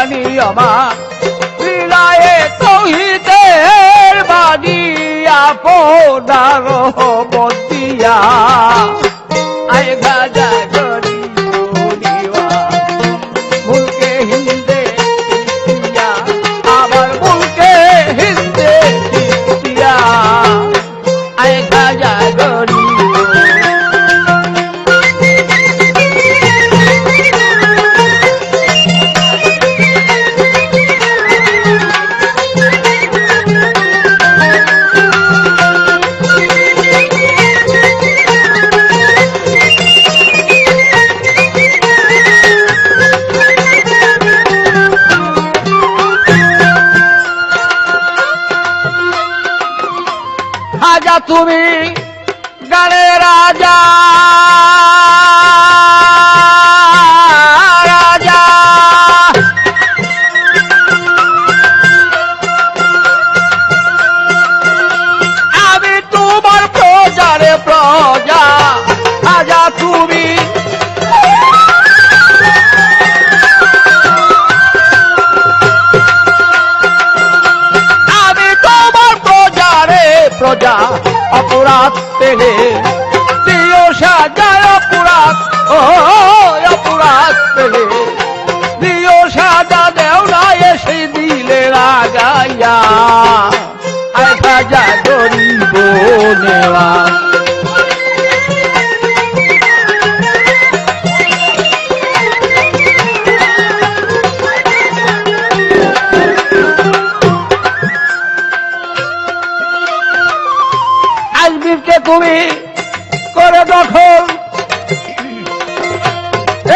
বাণী আমার বিনায়ে তৌহিদের বাণী আপনার বদিয়া আয় গাজা গরি দুনিয়া মুলকে হিন্দে চিস্তিয়া আবার মুলকে হিন্দে চিস্তিয়া আয় গাজা গরি রাজা তুমি গানে রাজা রাজা আমি তোমার প্রজারে প্রজা রাজা তুমি প্রজা অপরাধ পেলে দিও সাজায় অপরাধ ও অপরাধ পেলে দিও সাজা দেও না এসে দিলে রাগাইয়া আয় সাজা গরিব নেওয়া আজমিরকে তুমি করে দখল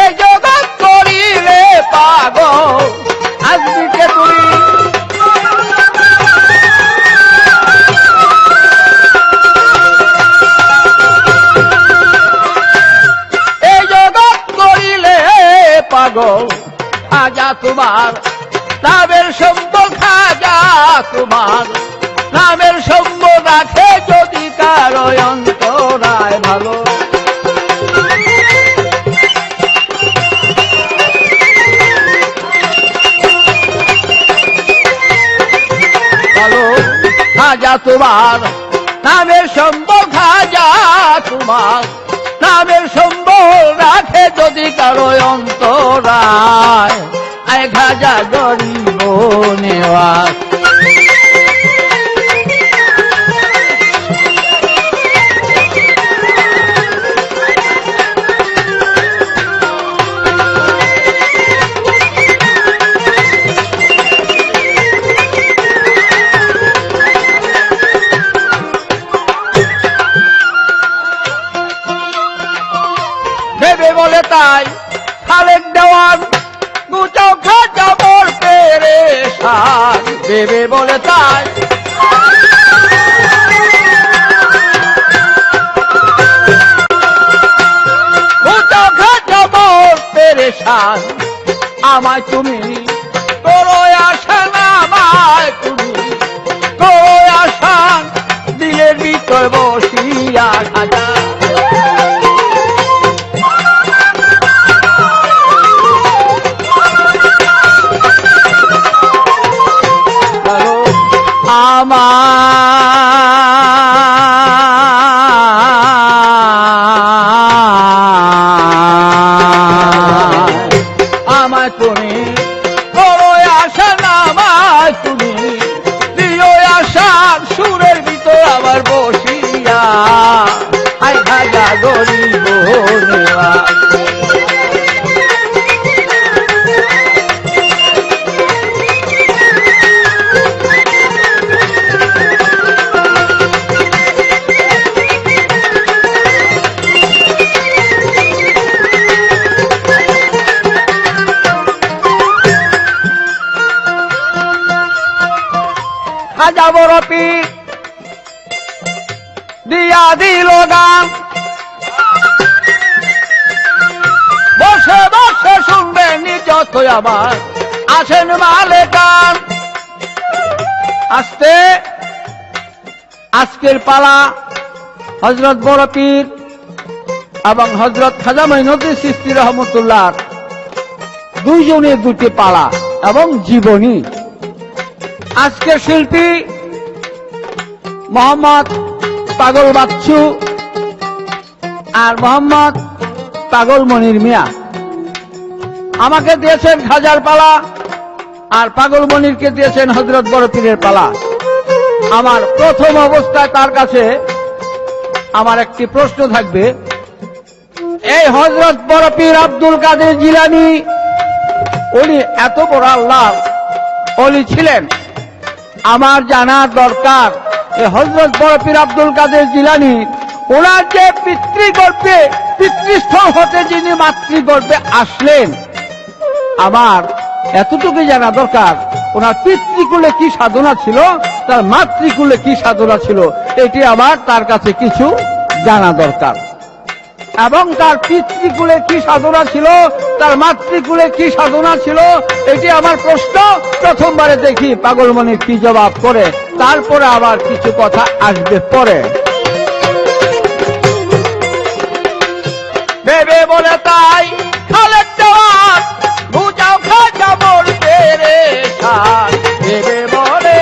এই জগৎ করিলে পাগল আজমিরকে তুমি এই জগৎ করিলে পাগল খাজা তোমার নামের সম্বল খাজা তোমার নামের সম্বল রাখে যদি কারো অন্তরায় ভালো ভালো খাজা তোমার নামের সম্বল খাজা তোমার নামের সম্বল রাখে যদি কারো অন্তরায় আয় খাজা গরিব নেওয়া ভেবে বলে তাই খালেক দেওয়ান গুচাও খাজা মোর পেরেশান ভেবে বলে তাই গুচাও খাজা মোর পেরেশান আমায় তুমি করো আসান আমায় তুমি করো আসান দিলের ভিতর বসিয়া খাজা আমায় তুমি করো আসান আমায় তুমি দিও আসান সুরের ভিতর আবার বসিয়া আয় খাজা গরিব নেওয়া খাজা বড় পীর দিয়া দিল গান বসে বসে শুনবেন যত আবার আসেন মালে গান আস্তে আজকের পালা হযরত বড় পীর এবং হযরত খাজা মঈনুদ্দিন চিশতি রহমতুল্লাহ দুইজনের দুটি পালা। এবং জীবনী। আজকে শিল্পী মোহাম্মদ পাগল বাচ্চু আর মোহাম্মদ পাগল মনির মিয়া আমাকে দিয়েছেন খাজার পালা, আর পাগল মনিরকে দিয়েছেন হযরত বড় পীরের পালা। আমার প্রথম অবস্থায় তার কাছে আমার একটি প্রশ্ন থাকবে, এই হযরত বড় পীর আব্দুল কাদের জিলানী উনি এত বড় আল্লাহ ওলি ছিলেন, আমার জানা দরকার এই হযরত বড় পীর আব্দুল কাদের জিলানী ওনার যে পিতৃগর্ভে পিতৃস্থল হতে যিনি মাতৃগর্ভে আসলেন, আমার এতটুকু জানা দরকার ওনার পিতৃকুলে কি সাধনা ছিল, তার মাতৃকুলে কি সাধনা ছিল, এটি আমার তার কাছে কিছু জানা দরকার। এবং তার পিতৃকুলে কি সাধনা ছিল, তার মাতৃকুলে কি সাধনা ছিল, এটি আমার প্রশ্ন। প্রথমবারে দেখি পাগলমণির কি জবাব করে, তারপরে আবার কিছু কথা আসবে পরে। ভেবে বলে তাই খালেক জওয়ান বুঝাও খাজা মোর পেরেশান, ভেবে বলে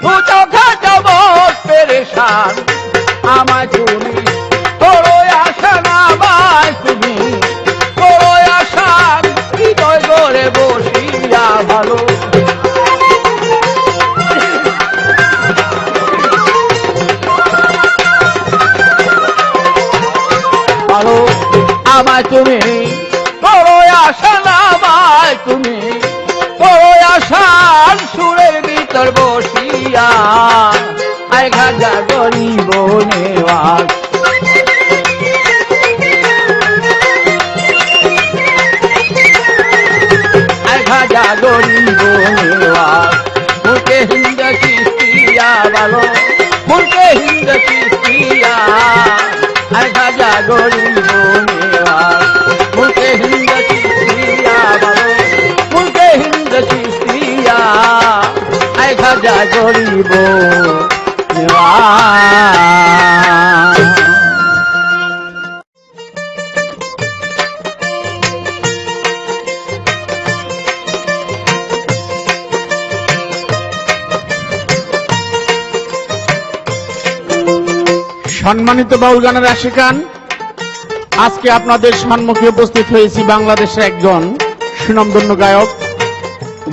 বুঝাও খাজা মোর পেরেশান, আমায় তুমি করো আশান, আমায় তুমি করো আশান, হৃদয় গড়ে বসিয়া ভালো আমায় তুমি করো আশান, আমায় তুমি করো আশান, সুরের ভিতর বসিয়া আয় খাজা গরিব নেওয়াজ। আয় খাজা গরিব নেওয়াজ, মুখে হিন্দ চিস্তিয়া ভালো, মুখে হিন্দ চিস্তিয়া আয় খাজা গরিব নেওয়াজ, মুখে হিন্দ চিস্তিয়া ভালো, মুখে হিন্দ চিস্তিয়া আয় খাজা গরিব নেওয়াজ। সম্মানিত বাউল গানের আশিকান, আজকে আপনাদের সম্মুখে উপস্থিত হয়েছি বাংলাদেশের একজন সুনামধন্য গায়ক,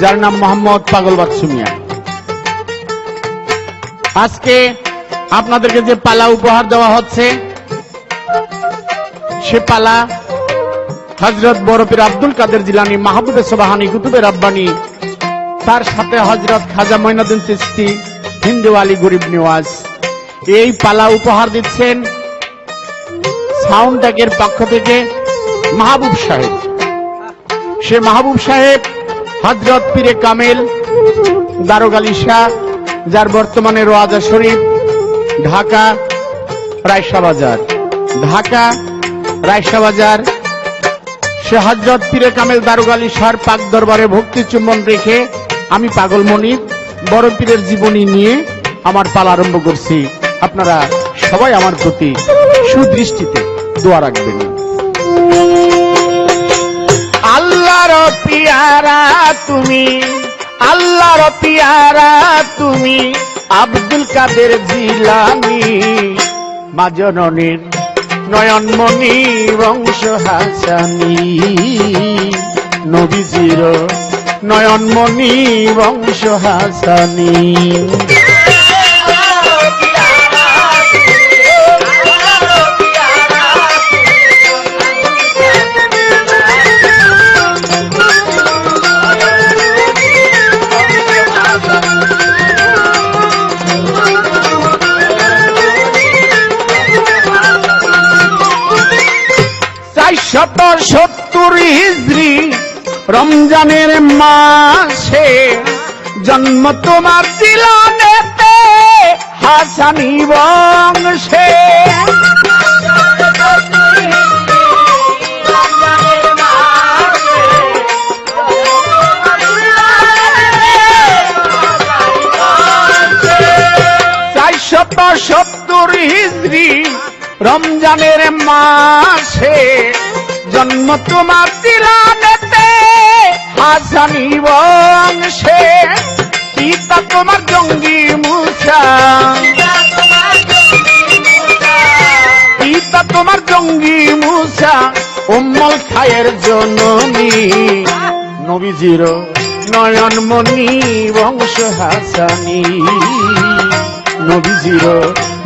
যার নাম মোহাম্মদ পাগল বাচ্চু মিয়া। আজকে আপনাদেরকে যে পালা উপহার দেওয়া হচ্ছে, সে পালা হযরত বড় পীর আব্দুল কাদের জিলানী মাহবুবে সুবহানী কুতুবে রাব্বানী, তার সাথে হযরত খাজা মঈনুদ্দিন চিশতি হিন্দওয়ালি গরিব নেওয়াজ। এই পালা উপহার দিচ্ছেন সাউন্ড ট্যাগের পক্ষ থেকে মাহবুব সাহেব। সে মাহবুব সাহেব হযরত পীরে কামেল দারোগ আলী শাহ, যার বর্তমানে রোয়াজা শরীফ, ঢাকা রায়শাবাজার, ঢাকা রায়শাবাজার। সে হযরত পীরে কামেল দারোগ আলী শাহর পাক দরবারে ভক্তি চুম্বন রেখে আমি পাগল মনির বড় পীরের জীবনী নিয়ে আমার পালা আরম্ভ করছি। আপনারা সবাই আমার প্রতি সুদৃষ্টিতে দোয়া রাখবেন। আল্লাহর পিয়ারা তুমি, আল্লাহর পিয়ারা তুমি, আব্দুল কাদের জিলানী, মা জননীর নয়নমণি বংশ হাসানী, নবীজির নয়নমণি বংশ হাসানী। শত 70 হিজরি রমজানের মাসে জন্ম তোমার জিলানেতে হাসানী বংশে। শত 70 হিজরি রমজানের মাসে জন্ম তোমার দিলানেতে হাসানি বংশে পিতা তোমার জঙ্গি মুসা পিতা তোমার জঙ্গি মুসা উম্মুল খায়ের জননী নবীজির নয়নমণি বংশ হাসানি নবীজির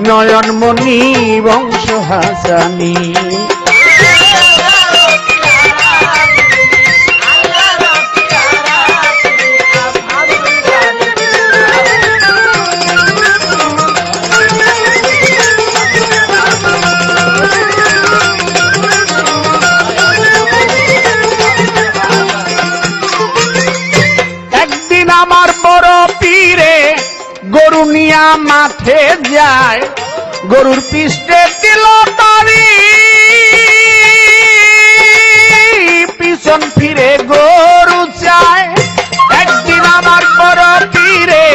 নয়নমণি বংশ হাসানি একদিন আমার বড় পীরে গরু নিয়া মাঠে যায় গরুর পিষ্টে দিল তারি পিছন ফিরে গরু চায় একদিন আমার বড় পীরে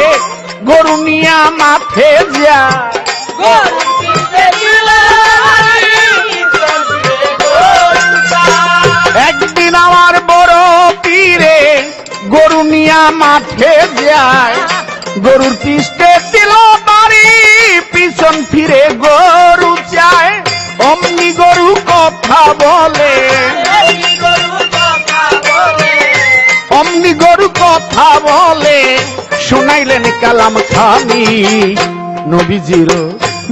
গরু নিয়া মাঠে যায় একদিন আমার বড় পীরে গরু নিয়া মাঠে যায় গরুর পিষ্টে দিল বাড়ি পিছন ফিরে গরু চায় অমনি গরু কথা বলে অমনি গরু কথা বলে শুনাইলেন কালাম খানি নবীজির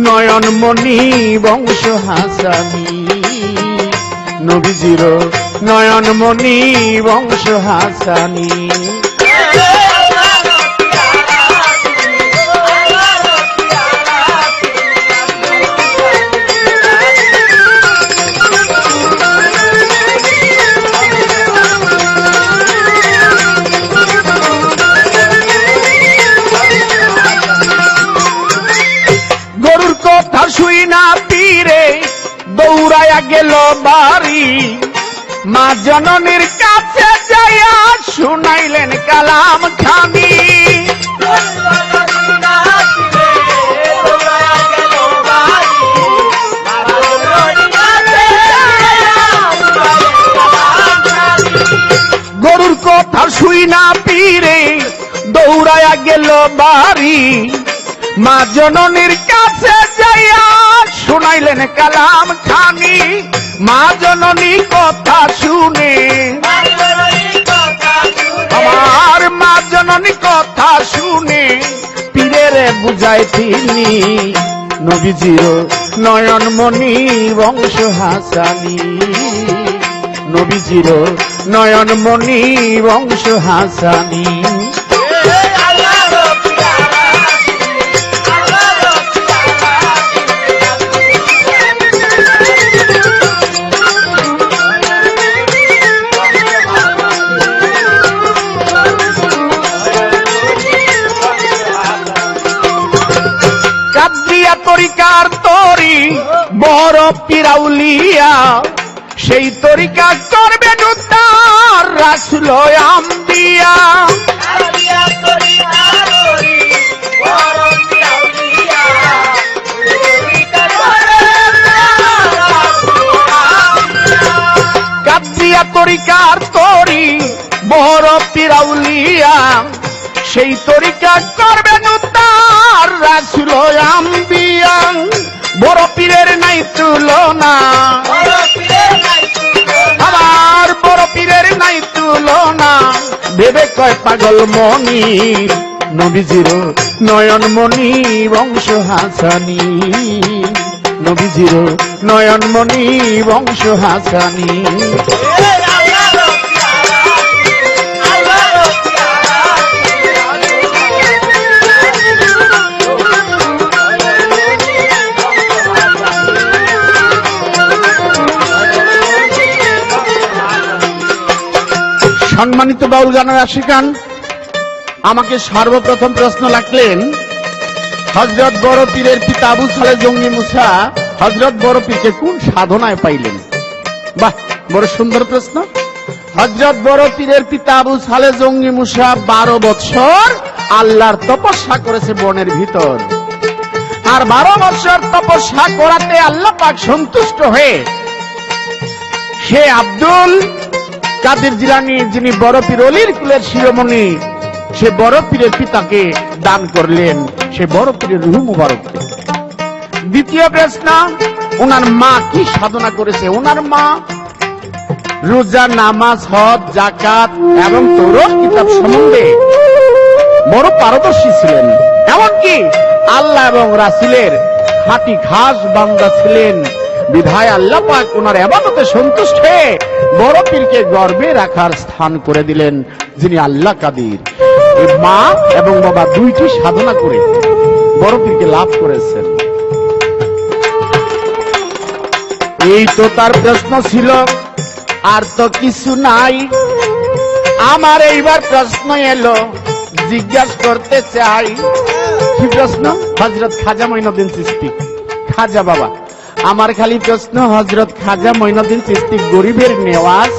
নয়নমণি বংশ হাসানি নবীজির নয়নমণি বংশ হাসানি গরুর কথা শুই না পীরে দৌড়াইয়া গেল বাড়ি মা জননীর কাছে যাইয়া শুনাইলেন কালাম খানি গরুর কথা শুই না পীরে দৌড়াইয়া গেল বাড়ি মা জননীর কাছে যাইয়া শুনাইলেন কালাম খানি মা জননী কথা শুনে আমার মা জননী কথা শুনে পীরের বুঝায় তিনি নবীজির নয়নমণি বংশ হাসানি নবীজির নয়নমণি বংশ হাসানি কাদিয়া তরিকার তরি বড় পিরাউলিয়া সেই তরিকা করবেন উদ্ধার রাসূল আম্বিয়া কাদিয়া তরিকার তরি বড় পিরাউলিয়া সেই তরিকা করবেন উদ্ধার রাসূল আম্বিয়া বড় পীরের নাই তুলনা আমার বড় পীরের নাই তুলনা ভেবে কয় পাগল মনি নবীজির নয়নমণি বংশ হাসানি নবীজির নয়নমণি বংশ হাসানি সম্মানিত বাউল গানের আশিকান, আমাকে সর্বপ্রথম প্রশ্ন লাগলেন হযরত বড় পীরের পিতা আবু সালেহ জঙ্গি মুসা হযরত বড় পীরকে কোন সাধনায় পাইলেন? বাহ, বড় সুন্দর প্রশ্ন। হযরত বড় পীরের পিতা আবু সালেহ জঙ্গি মুসা 12 বছর আল্লাহর তপস্যা করেছে বনের ভিতর। আর 12 বছর তপস্যা করাতে আল্লাহ পাক সন্তুষ্ট হয়ে সে আব্দুল কাদের জিলানী, যিনি বড় পীর অলির কুলের শিরোমণি, সে বড় পীরের পিতাকে দান করলেন, সে বড় পীরের রূহ মুবারক। দ্বিতীয় প্রশ্ন, ওনার মা কি সাধনা করেছে? ওনার মা রোজা, নামাজ, হজ, যাকাত এবং তৌরাত কিতাব সম্বন্ধে বড় পারদর্শী ছিলেন। এমনকি আল্লাহ এবং রাসূলের খাঁটি খাস বান্দা ছিলেন। বিধায় আল্লাহ পাক ওনার ইবাদতে সন্তুষ্ট হয়ে বড় পীরকে গর্বে রাখার স্থান করে দিলেন, যিনি আল্লাহ কাদির। এই মা এবং বাবা দুইটি সাধনা করে বড় পীরকে লাভ করেছেন। এই তো তার প্রশ্ন ছিল, আর তো কিছু নাই। আমার এইবার প্রশ্ন এলো, জিজ্ঞাসা করতে চাই। কি প্রশ্ন? হযরত খাজা মঈনুদ্দিন চিশতি, খাজা বাবা। আমার খালি প্রশ্ন, হযরত খাজা মঈনুদ্দিন চিশতি গরিবের নেওয়াজ,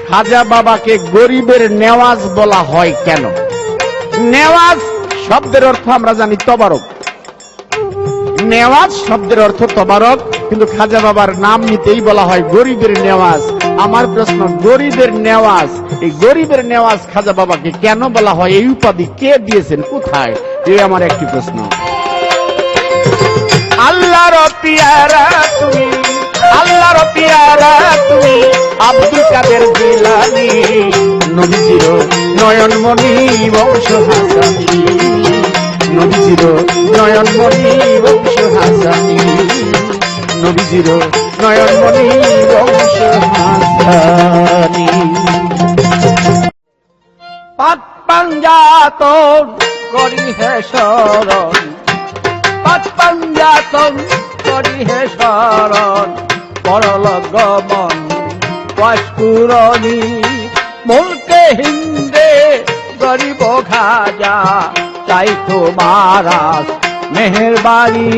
খাজা বাবাকে গরিবের নেওয়াজ বলা হয় কেন? নেওয়াজ শব্দের অর্থ আমরা জানি তবারক, নেওয়াজ শব্দের অর্থ তবারক, কিন্তু খাজা বাবার নাম নিতেই বলা হয় গরিবের নেওয়াজ। আমার প্রশ্ন, গরিবের নেওয়াজ, এই গরিবের নেওয়াজ খাজা বাবাকে কেন বলা হয়? এই উপাধি কে দিয়েছেন, কোথায়? এই আমার একটি প্রশ্ন। আল্লাহর পিয়ারা তুমি, আল্লাহর পিয়ারা তুমি, আব্দুল কাদের জিলানী, নবীজির নয়নমণি বংশ হাসানী, নবীজির নয়নমণি বংশ হাসানী, নবীজির নয়নমণি বংশ হাসানী। পাত পাঞ্জাতন করি হে শরণ, পাত পাঞ্জাতন করি হে শরণ, পরলোক গমন পশকুরণী, মুলকে হিন্দে গরিব খাজা, চাই তোমার মেহেরবানি।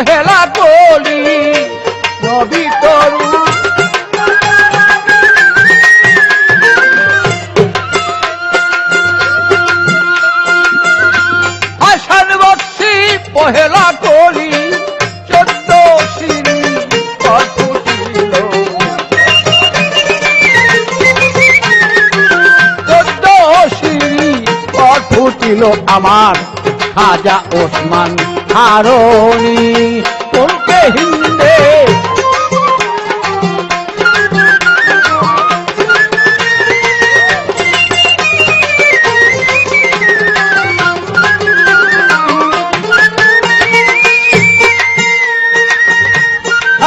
হেলা গলি নবী তরু, হাসান বক্সি পহেলা গলি, 14 সিঁড়ি পথ ফুটিল, 14 সিঁড়ি পথ ফুটিল আমার খাজা ওসমান হারণী, মুলকে হিন্দে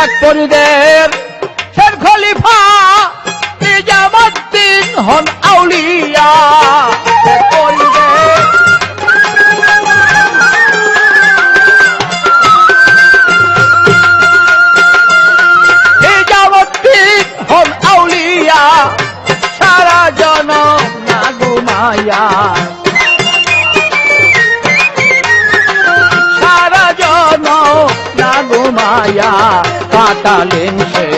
আকবরীদের শের খলিফা নিজামুদ্দিন হন আউলিয়া, সারা জনম না ঘুমাইয়া, সারা জনম না ঘুমাইয়া কাটালেন সে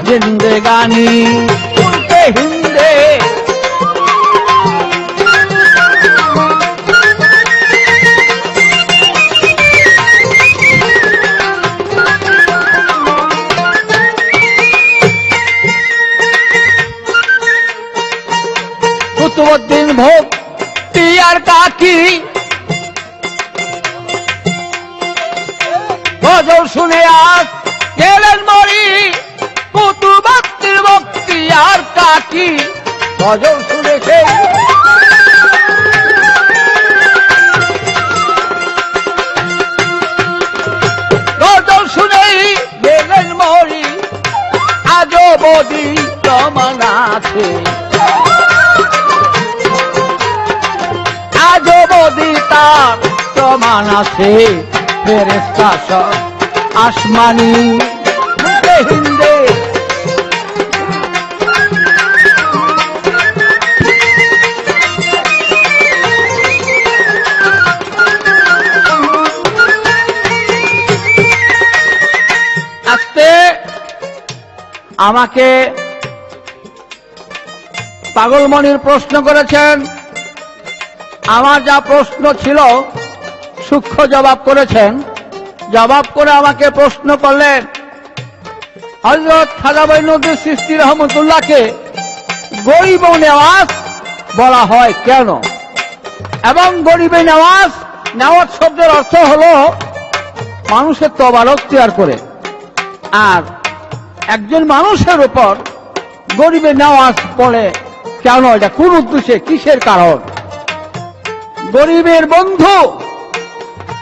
জিন্দেগানি, উল্টে হিন্দে কুতুবউদ্দিন ভক্তি আর কাকি, গজল শুনে আজ গেলেন মরি, কুতুবউদ্দিন ভক্তি আর কাকি, গজল শুনেছে গজল শুনেই গেলেন মরি, আজও বদি প্রমাণ আছে, আজও বদি তার প্রমাণ আছে, ফেরেশতা সব আসমানি হিন্দে হিন্দে আজকে আমাকে পাগলমণির প্রশ্ন করেছেন, আমার যা প্রশ্ন ছিল সূক্ষ্ম জবাব করেছেন। জবাব করে আমাকে প্রশ্ন করলেন, হযরত খাজা মঈনুদ্দিন চিশতি রহমতুল্লাহকে গরিব নেওয়াজ বলা হয় কেন, এবং গরিবে নেওয়াজ, নেওয়াজ শব্দের অর্থ হলো মানুষের তওবার এখতিয়ার করে। আর একজন মানুষের উপর গরিবে নেওয়াজ পড়ে কেন, এটা কোন উদ্দেশ্যে, কিসের কারণ? গরিবের বন্ধু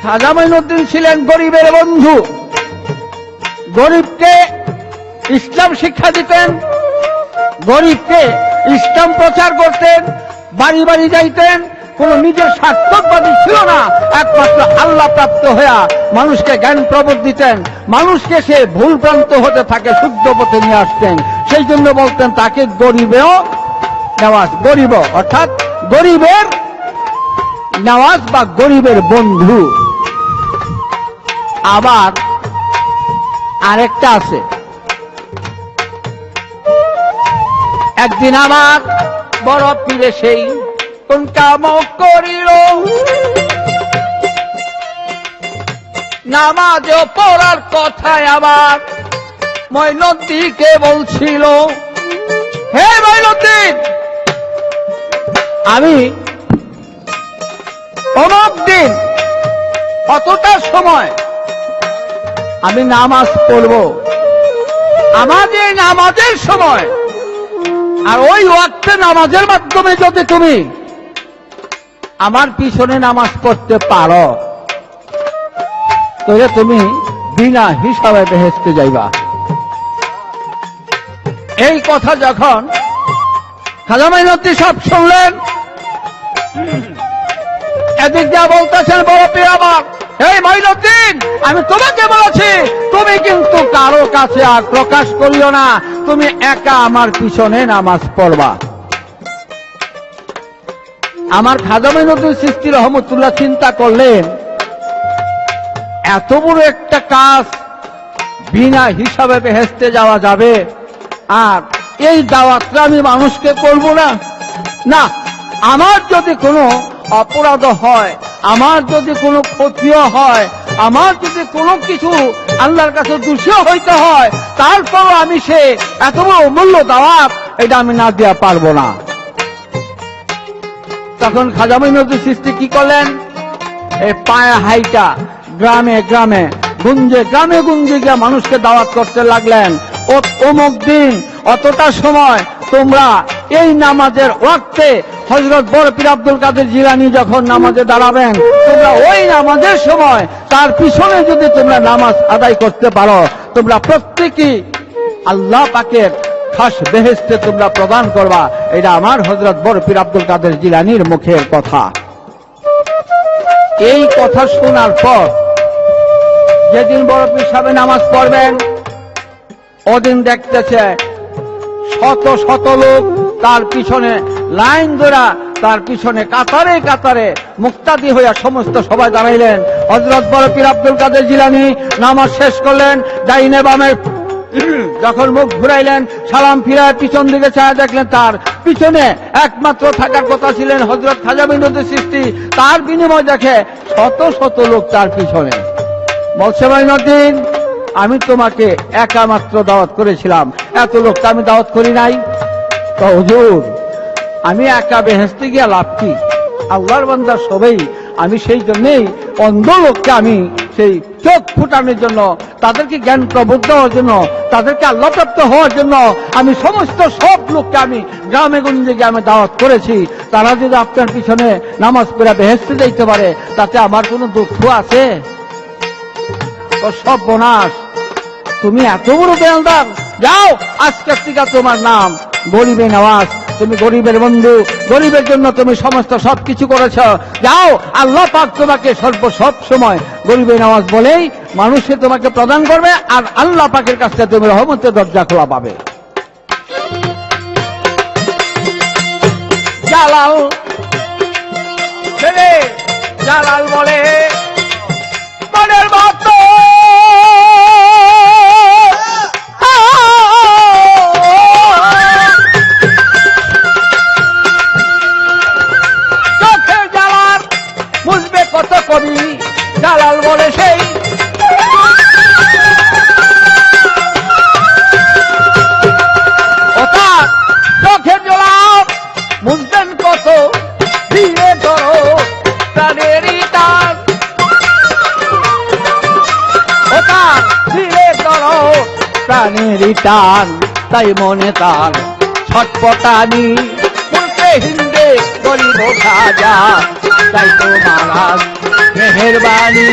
খাজা মঈনুদ্দিন ছিলেন গরিবের বন্ধু। গরিবকে ইসলাম শিক্ষা দিতেন, গরিবকে ইসলাম প্রচার করতেন, বাড়ি বাড়ি যাইতেন। কোন নিজের স্বার্থবাদী ছিল না, একমাত্র আল্লাহ প্রাপ্ত হইয়া মানুষকে জ্ঞান প্রবোধ দিতেন, মানুষকে সে ভুল ভ্রান্ত হতে থাকে শুদ্ধ পথে নিয়ে আসতেন। সেই জন্য বলতেন তাকে গরিবেও নেওয়াজ, গরিব অর্থাৎ গরিবের নেওয়াজ বা গরিবের বন্ধু। আবার আরেকটা আছে, একদিন আমার বড় পীরে সেই কোন কাম করিল, নামাজও পড়ার কথায় আবার মঈনুদ্দিনকে বলছিল, হে মঈনুদ্দিন, আমি অমুক দিন কতটা সময় আমি নামাজ পড়ব, আমাদের নামাজের সময় আর ওই ওয়াক্তে নামাজের মাধ্যমে যদি তুমি আমার পিছনে নামাজ পড়তে পারো, তাহলে তুমি বিনা হিসাবে বেহেশতে যাইবা। এই কথা যখন খাজা মঈনুদ্দিন সাহেব শুনলেন, এদিক দিয়ে বলতেছেন, বড় পীর আমার, এই মঈনুদ্দিন, আমি তোমাকে বলেছি তুমি কিন্তু কারো কাছে আর প্রকাশ করিও না, তুমি একা আমার পিছনে নামাজ পড়বা। আমার খাজা মঈনুদ্দিন চিশতি রহমতুল্লাহ চিন্তা করলেন, এত বড় একটা কাজ বিনা হিসাবে বেহেশতে যাওয়া যাবে, আর এই দাওয়াতটা আমি মানুষকে করব না। না, আমার যদি কোনো অপরাধ হয়, আমার যদি কোনো ক্ষতিও হয়, আমার যদি কোনো কিছু আল্লাহর কাছে দোষীও হইতে হয়, তারপরও আমি সে এত বড় অমূল্য দাওয়াত এটা আমি না দেওয়া পারবো না। তখন খাজা মঈনুদ্দিন চিশতি কি করলেন, এই পায়ে হাইটা গ্রামে গ্রামে গুঞ্জে, গ্রামে গুঞ্জে গিয়ে মানুষকে দাওয়াত করতে লাগলেন, অমুক দিন অতটা সময় তোমরা এই নামাজের ওয়াক্তে হযরত বড় পীর আব্দুল কাদের জিলানী যখন নামাজে দাঁড়াবেন, তোমরা ওই নামাজের সময় তার পিছনে যদি তোমরা নামাজ আদায় করতে পারো, তোমরা প্রত্যেকেই আল্লাহ পাকের খাস বেহেশতে তোমরা প্রদান করবা। এটা আমার হযরত বড় পীর আব্দুল কাদের জিলানীর মুখের কথা। এই কথা শোনার পর যেদিন বড় পীর সাহেব নামাজ পড়বেন, ওদিন দেখতেছে শত শত লোক তার পিছনে লাইন ধরা, তার পিছনে কাতারে কাতারে মুক্তাদি হইয়া সমস্ত সবাই দাঁড়াইলেন। হযরত বড় পীর আব্দুল কাদের জিলানী নামাজ শেষ করলেন, ডাইনে বামে যখন মুখ ঘুরাইলেন, সালাম ফিরায় পিছন দিকে চায় দেখলেন তার পিছনে একমাত্র থাকার কথা ছিলেন হযরত খাজা মঈনুদ্দিন চিশতি। তার বিনিময় দেখে শত শত লোক তার পিছনে। বলছে, মঈনুদ্দিন, আমি তোমাকে একা মাত্র দাওয়াত করেছিলাম, এত লোককে আমি দাওয়াত করি নাই। তো হুজুর, আমি একা বেহেশতে গিয়া লাভ কি? আল্লাহর বান্দা সবাই, আমি সেই জন্যই অন্ধ লোককে আমি সেই চোখ ফুটানোর জন্য, তাদেরকে জ্ঞান প্রবোধ দেওয়ার জন্য, তাদেরকে আল্লাহ প্রাপ্ত হওয়ার জন্য আমি সমস্ত সব লোককে আমি গ্রামে গঞ্জে গিয়ে আমি দাওয়াত করেছি। তারা যদি আপনার পিছনে নামাজ পড়ে বেহেশতে যাইতে পারে, তাতে আমার কোনো দুঃখ আছে? সব বোনাস, তুমি এত বড় বেলদার, যাও আজকের থেকে তোমার নাম গরিবে নেওয়াজ, তুমি গরিবের বন্ধু, গরিবের জন্য তুমি সমস্ত সবকিছু করেছ। যাও, আল্লাহ পাক তোমাকে সব সময় গরিবের নামাজ বলেই মানুষে তোমাকে প্রদান করবে, আর আল্লাহ পাকের কাছ থেকে তুমি রহমতের দরজা খোলা পাবে। জালাল ছেলে জালাল বলে, মনের মতো চোখের জালাল বুঝবে কত কবি। জালাল বলে সেই ওটার চোখের জালাল বুঝবেন কত, ধীরে ধরো প্রাণেরই টান। ওটার ধীরে ধরো প্রাণেরই টান, তাই মনে তার ছটপটানি। বলতে হিন্দে গরিব খাজা, তাই তো মহারাজ মেহেরবানি।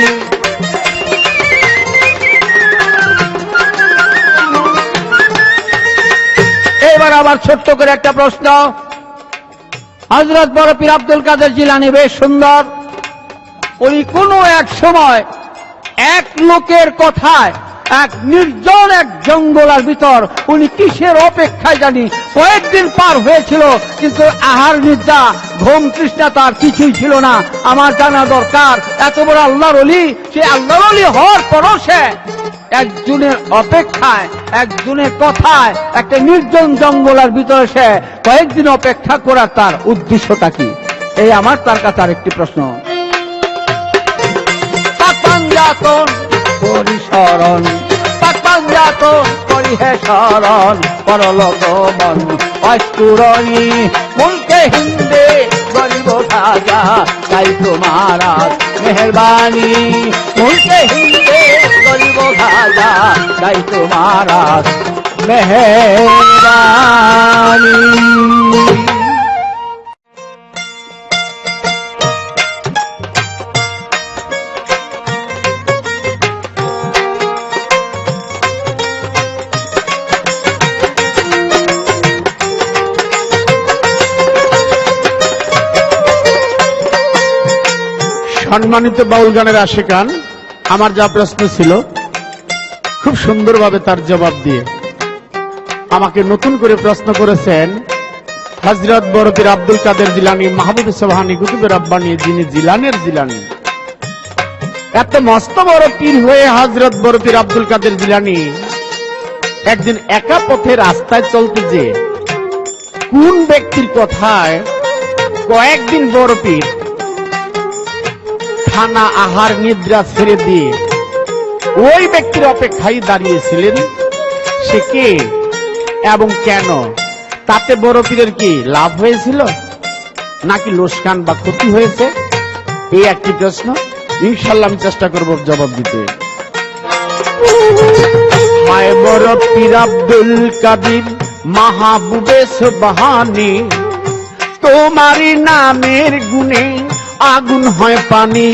এবার আবার ছোট্ট করে একটা প্রশ্ন। হযরত বড় পীর আব্দুল কাদের জিলানী বেশ সুন্দর, উনি কোনো এক সময় এক লোকের কথায় এক নির্জন এক জঙ্গলের ভিতর উনি কিসের অপেক্ষায় জানি কয়েকদিন পার হয়েছিল, কিন্তু আহার নিদ্রা ঘুম তৃষ্ণা তার কিছুই ছিল না। আমার জানা দরকার, এত বড় আল্লাহর ওলি, সে আল্লাহর ওলি হওয়ার পরও সে একজনের অপেক্ষায়, একজনের কথায় একটা নির্জন জঙ্গলের ভিতরে সে কয়েকদিন অপেক্ষা করার তার উদ্দেশ্যটা কি? এই আমার তার কাছে আরেকটি প্রশ্ন। পাঞ্জাতন করি শরণ, পাঞ্জাতন করি হে শরণ, পরলোক মন অস্তুরণী। মুলকে হিন্দে গরিব খাজা, তাই তোমার মেহরবানি। মুলকে হিন্দে গরিব খাজা, তাই তোমার মেহরবানি। সম্মানিত বাউল গানের আশিকান, আমার যা প্রশ্ন ছিল খুব সুন্দরভাবে তার জবাব দিয়ে আমাকে নতুন করে প্রশ্ন করেছেন হযরত বড় পীর আব্দুল কাদের জিলানী মাহবুবে সুবহানী কুতুবে রাব্বানী, যিনি জিলানের জিলানী। এত মস্ত বড় পীর হয়ে হযরত বড় পীর আব্দুল কাদের জিলানী একদিন একা পথে রাস্তায় চলতে যে কোন ব্যক্তির কথায় কয়েকদিন বড় পীর খানা আহার নিদ্রা ছেড়ে দিয়ে ওই ব্যক্তির অপেক্ষায় দাঁড়িয়েছিলেন, সে কে এবং কেন? তাতে বড় পীরের কি লাভ হয়েছিল নাকি লোকসান বা ক্ষতি হয়েছে? এই একটি প্রশ্ন, ইনশাআল্লাহ আমি চেষ্টা করব জবাব দিতে। হায় বড় পীর আব্দুল কাদের মাহবুবে সুবহানী, তোমারই নামের গুণে আগুন হয় পানি।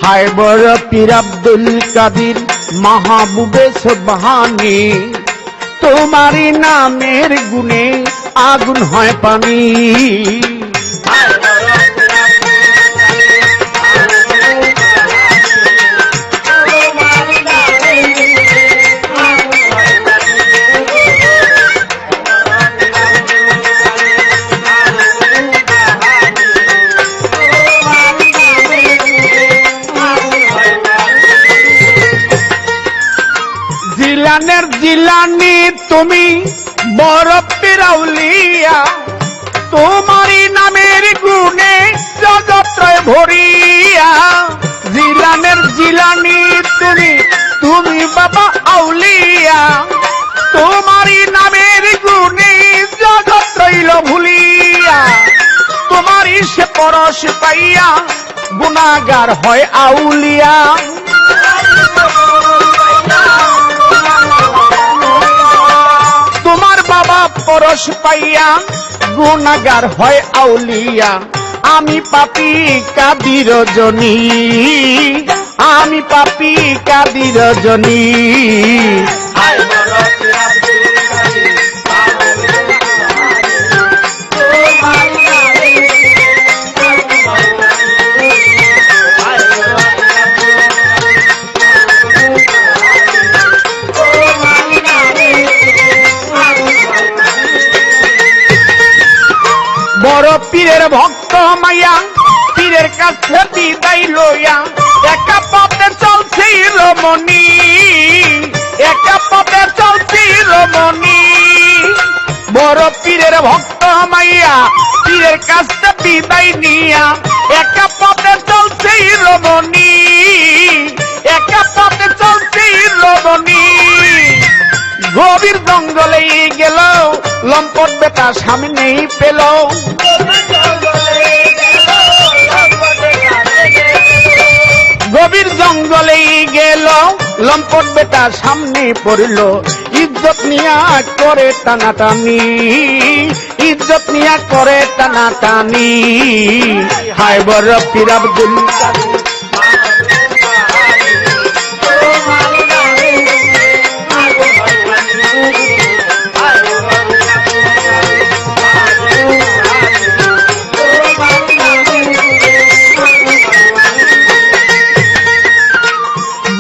হায় বড় পীর আব্দুল কাদের মাহবুবে সুবহানী, তোমারই নামের গুণে আগুন হয় পানি। জিলানের জিলানী তুমি বড় পীর আউলিয়া, তোমারই নামের গুণে জগত্রয় ভরিয়া। জিলানের জিলানী তুমি বাবা আউলিয়া, তোমারই নামের গুণে জগৎ রইল ভুলিয়া। তোমারই সে পরশ পাইয়া গুনাহগার হয় আউলিয়া। তোমার বাবা পরশ পাইয়া গুনাহগার হয় আউলিয়া। আমি পাপী কাদি রজনী, আমি পাপী কাদি রজনী। পীরের ভক্ত মাইয়া পীরের কাছে বিদায় লইয়া একা পথে চলছিল মনি, একা পথে চলছিল মনি। বড় পীরের ভক্ত মাইয়া পীরের কাছে বিদায় নিয়া একা পথে চলছিল মনি, একা পথে চলছিল মনি। গভীর জঙ্গলে গেল লম্পট বেটা সামনেই পেল, গভীর জঙ্গলে গেল লম্পট বেটা সামনে পড়ল। ইজ্জত নিয়া করে টানাটানি, ইজ্জত নিয়া করে টানাটানি। হায় বড় পীর আব্দুল কাদের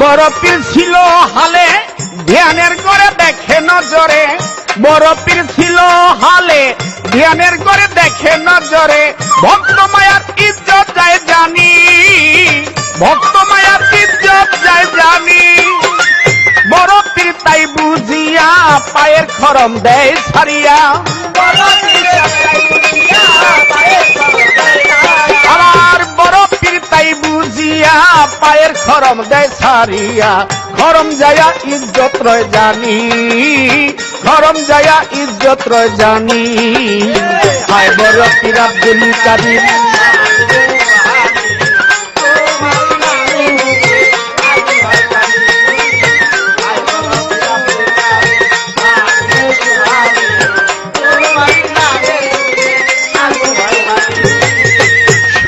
বড় পীর ছিল হালে ধ্যানের করে দেখে নজরে, বড় পীর ছিল হালে ধ্যানের করে দেখে নজরে। ভক্ত মায়ার ইজ্জত যায় জানি, ভক্ত মায়ার ইজ্জত যায় জানি। বড় পীর তাই বুঝিয়া পায়ের খরম দেয় ছাড়িয়া, আমার বড় পীর তাই বুঝিয়া পায়ের খরম দেয় ছাড়িয়া। খরম যায়া ইজ্জত রয় জানি, খরম যায়া ইজ্জত রয় জানি। হায় বড় পীর আব্দুল কাদের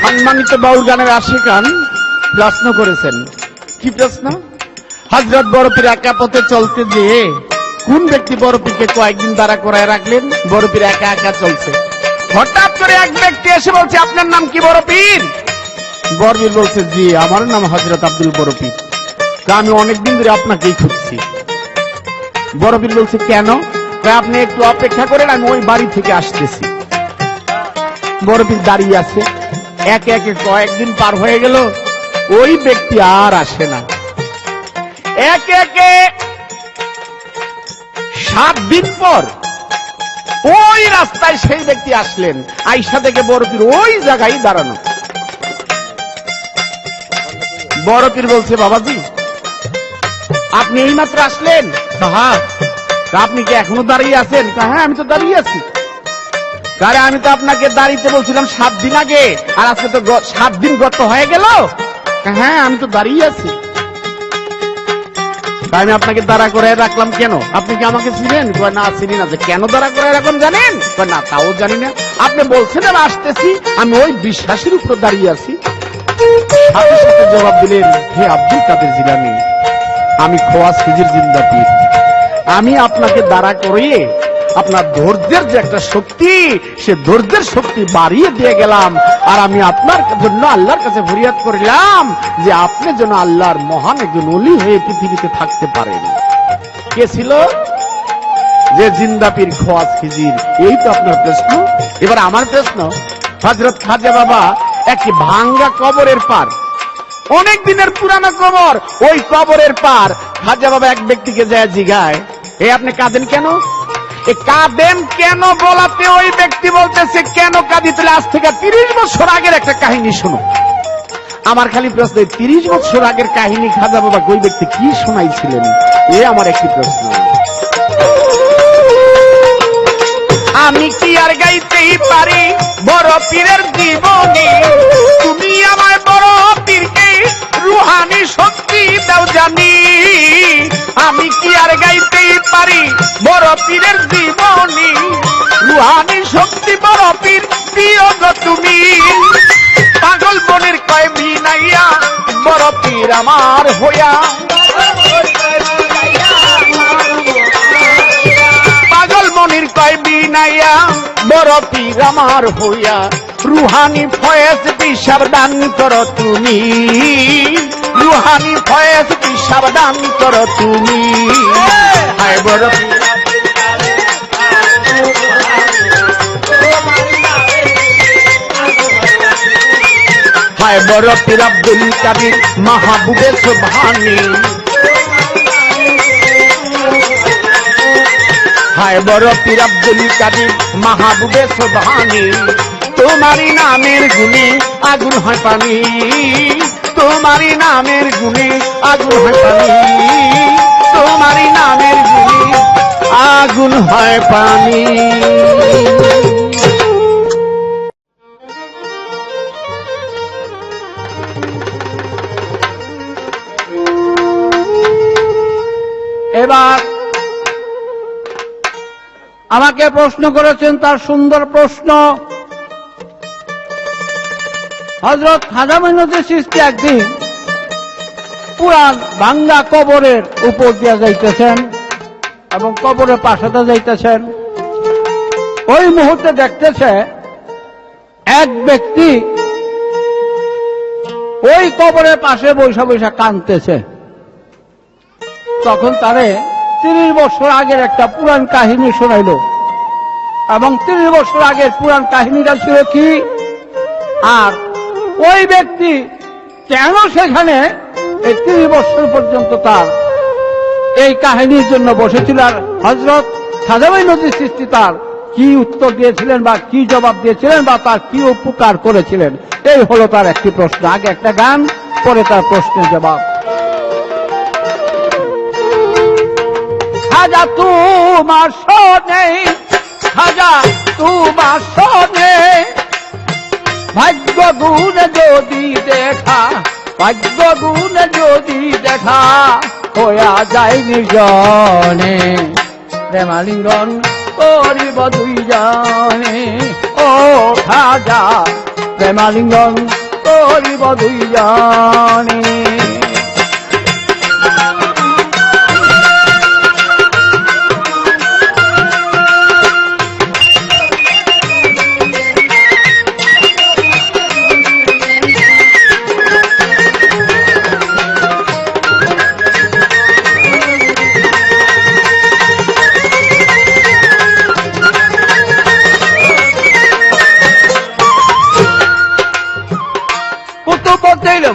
সম্মানিত বাউল গানের আশিকান প্রশ্ন করেছেন। কি প্রশ্ন? হযরত বড় পীর একা পথে চলতে যেয়ে কোন ব্যক্তি বড় পীরকে কয়েকদিন দাঁড়া করায় রাখলেন? বড় পীর একা একা চলছে, হঠাৎ করে এক ব্যক্তি এসে বলছে আপনার নাম কি বড় পীর? বড় পীর বলছে জি আমার নাম হযরত আব্দুল বড় পীর, তা আমি অনেকদিন ধরে আপনাকেই খুঁজছি। বড় পীর বলছে কেন? আপনি একটু অপেক্ষা করেন আমি ওই বাড়ি থেকে আসতেছি। বড় পীর দাঁড়িয়ে আছে, একে একে কয়েকদিন পার হয়ে গেল, ওই ব্যক্তি আর আসে না। একে একে 7 দিন পর ওই রাস্তায় সেই ব্যক্তি আসলেন, আইসা থেকে বড় পীর ওই জায়গায় দাঁড়ানো। বড় পীর বলছে বাবাজি আপনি এইমাত্র আসলেন? হ্যাঁ। আপনি কি এখনো দাঁড়িয়ে আছেন? হ্যাঁ আমি তো দাঁড়িয়ে আছি। আরে আমি তো আপনাকে দাঁড়িয়ে বলছিলাম 7 দিন আগে, আর আজকে তো 7 দিন গত হয়ে গেল। হ্যাঁ আমি তো দাঁড়িয়ে আছি। আমি আপনাকে দাঁড়া করে রাখলাম কেন? আপনি কি আমাকে চিনেন? না চিনি না। যে কেন দাঁড়া করে রাখলাম জানেন? না তাও জানি না। আপনি বলছেন আমি আসতেছি, আমি ওই বিশ্বাসের উপর দাঁড়িয়ে আছি। সাথে সাথে জবাব দিলেন হে আব্দুল কাদের জিলানী, আমি খোয়াজ খিজির জিন্দা পীর, আমি আপনাকে দাঁড়া করিয়ে আপনার ধৈর্যের যে একটা শক্তি, সে ধৈর্যের শক্তি বাড়িয়ে দিয়ে গেলাম। আর আমি আপনার জন্য আল্লাহর কাছে ফরিয়াদ করিলাম যে আপনি যেন আল্লাহর মহান একজন ওলি হয়ে পৃথিবীতে থাকতে পারেন। কে ছিল? যে জিন্দা পীর খোয়াজ খিজির। এই তো আপনার প্রশ্ন। এবার আমার প্রশ্ন, হযরত খাজা বাবা একটি ভাঙ্গা কবরের পার, অনেক দিনের পুরানো কবর, ওই কবরের পার খাজা বাবা এক ব্যক্তিকে যায় জিগায় আপনি কাঁদেন কেন? কাঁদেন কেন বলাতে ওই ব্যক্তি বলতেছে কেন কাঁদি? তাহলে আজ থেকে 30 বছর আগের একটা কাহিনী শোনো। আমার খালি প্রশ্ন, 30 বছর আগের কাহিনী খাজা বাবা ওই ব্যক্তি কি শোনাইছিলেন? আমার একটি প্রশ্ন। আমি কি আর গাইতেই পারি বড় পীরের জীবনী? তুমি আমার বড় পীরকে রুহানি শক্তি দাও জানি। আমি কি আর গাইতেই পারি বড় পীরের জীবনী? রুহানি শক্তি বড় পীর দিও গো তুমি। পাগল বনের কয় বিনাইয়া বড় পীর আমার হইয়া, পাগল মনির কয় বিনাইয়া বড় পীর আমার হইয়া। রুহানি ফয়েজ দিশার দান করো তুমি, রুহানি ফয়েজ দিশার দান করো তুমি। হায় বড় হায় বড় পীর আব্দুল কাদের মাহবুবে সুবহানী, হায় বড় পীর আব্দুল কাদের মাহবুবে সুবহানী, তোমারি নামের গুণে আগুন হয় পানি, তোমারি নামের গুণে আগুন হয় পানি, তোমারি নামের গুণে আগুন হয় পানি। এবার আমাকে প্রশ্ন করেছেন, তার সুন্দর প্রশ্ন। হযরত খাজা মঈনুদ্দিন চিশতি একদিন পুরান ভাঙ্গা কবরের উপর দিয়ে যাইতেছেন এবং কবরের পাশে যাইতেছেন। ওই মুহূর্তে দেখতেছে এক ব্যক্তি ওই কবরের পাশে বৈশা বৈশা কাঁদতেছে। তখন তারে 30 বছর আগের একটা পুরান কাহিনী শোনাইল, এবং 30 বছর আগের পুরান কাহিনীটা ছিল কি, আর ওই ব্যক্তি কেন সেখানে এই 30 বছর পর্যন্ত তার এই কাহিনীর জন্য বসেছিল, আর হযরত খাজা মঈনুদ্দিন চিশতি তার কি উত্তর দিয়েছিলেন বা কি জবাব দিয়েছিলেন বা তার কি উপকার করেছিলেন, এই হলো তার একটি প্রশ্ন। আগে একটা গান, পরে তার প্রশ্নের জবাব। খাজা তোমার শোনে, খাজা তোমার শোনে, ভাগ্য গুণ যদি দেখা, ভাগ্য গুণ যদি দেখা, হইয়া যায় নির্জনে, প্রেমালিঙ্গন করিব দুইজনে, ও খাজা প্রেমালিঙ্গন করিব দুইজনে।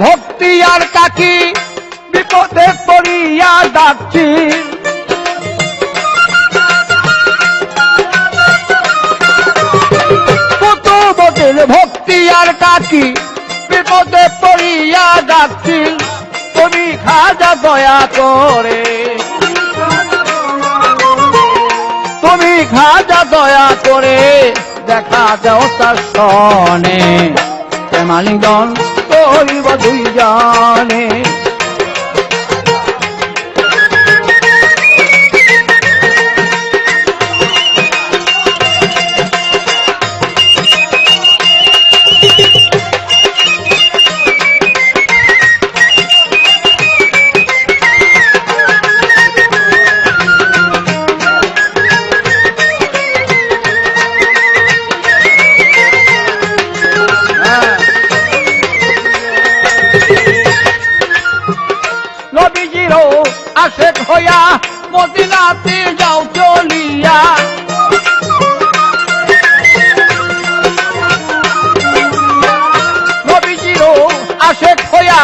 ভক্তি আর কাকি বিপদে পড়িয়া ডাকছি, কুতুবদের ভক্তি আর কাকি বিপদে পড়িয়া ডাকছি, তুমি খাজা দয়া করে, তুমি খাজা দয়া করে দেখা দাও তার সনে, প্রেমালিঙ্গন করিব দুইজনে। আশেক হইয়া মদিনাতে যাও চলিয়া, নবীজিরও আশেক হইয়া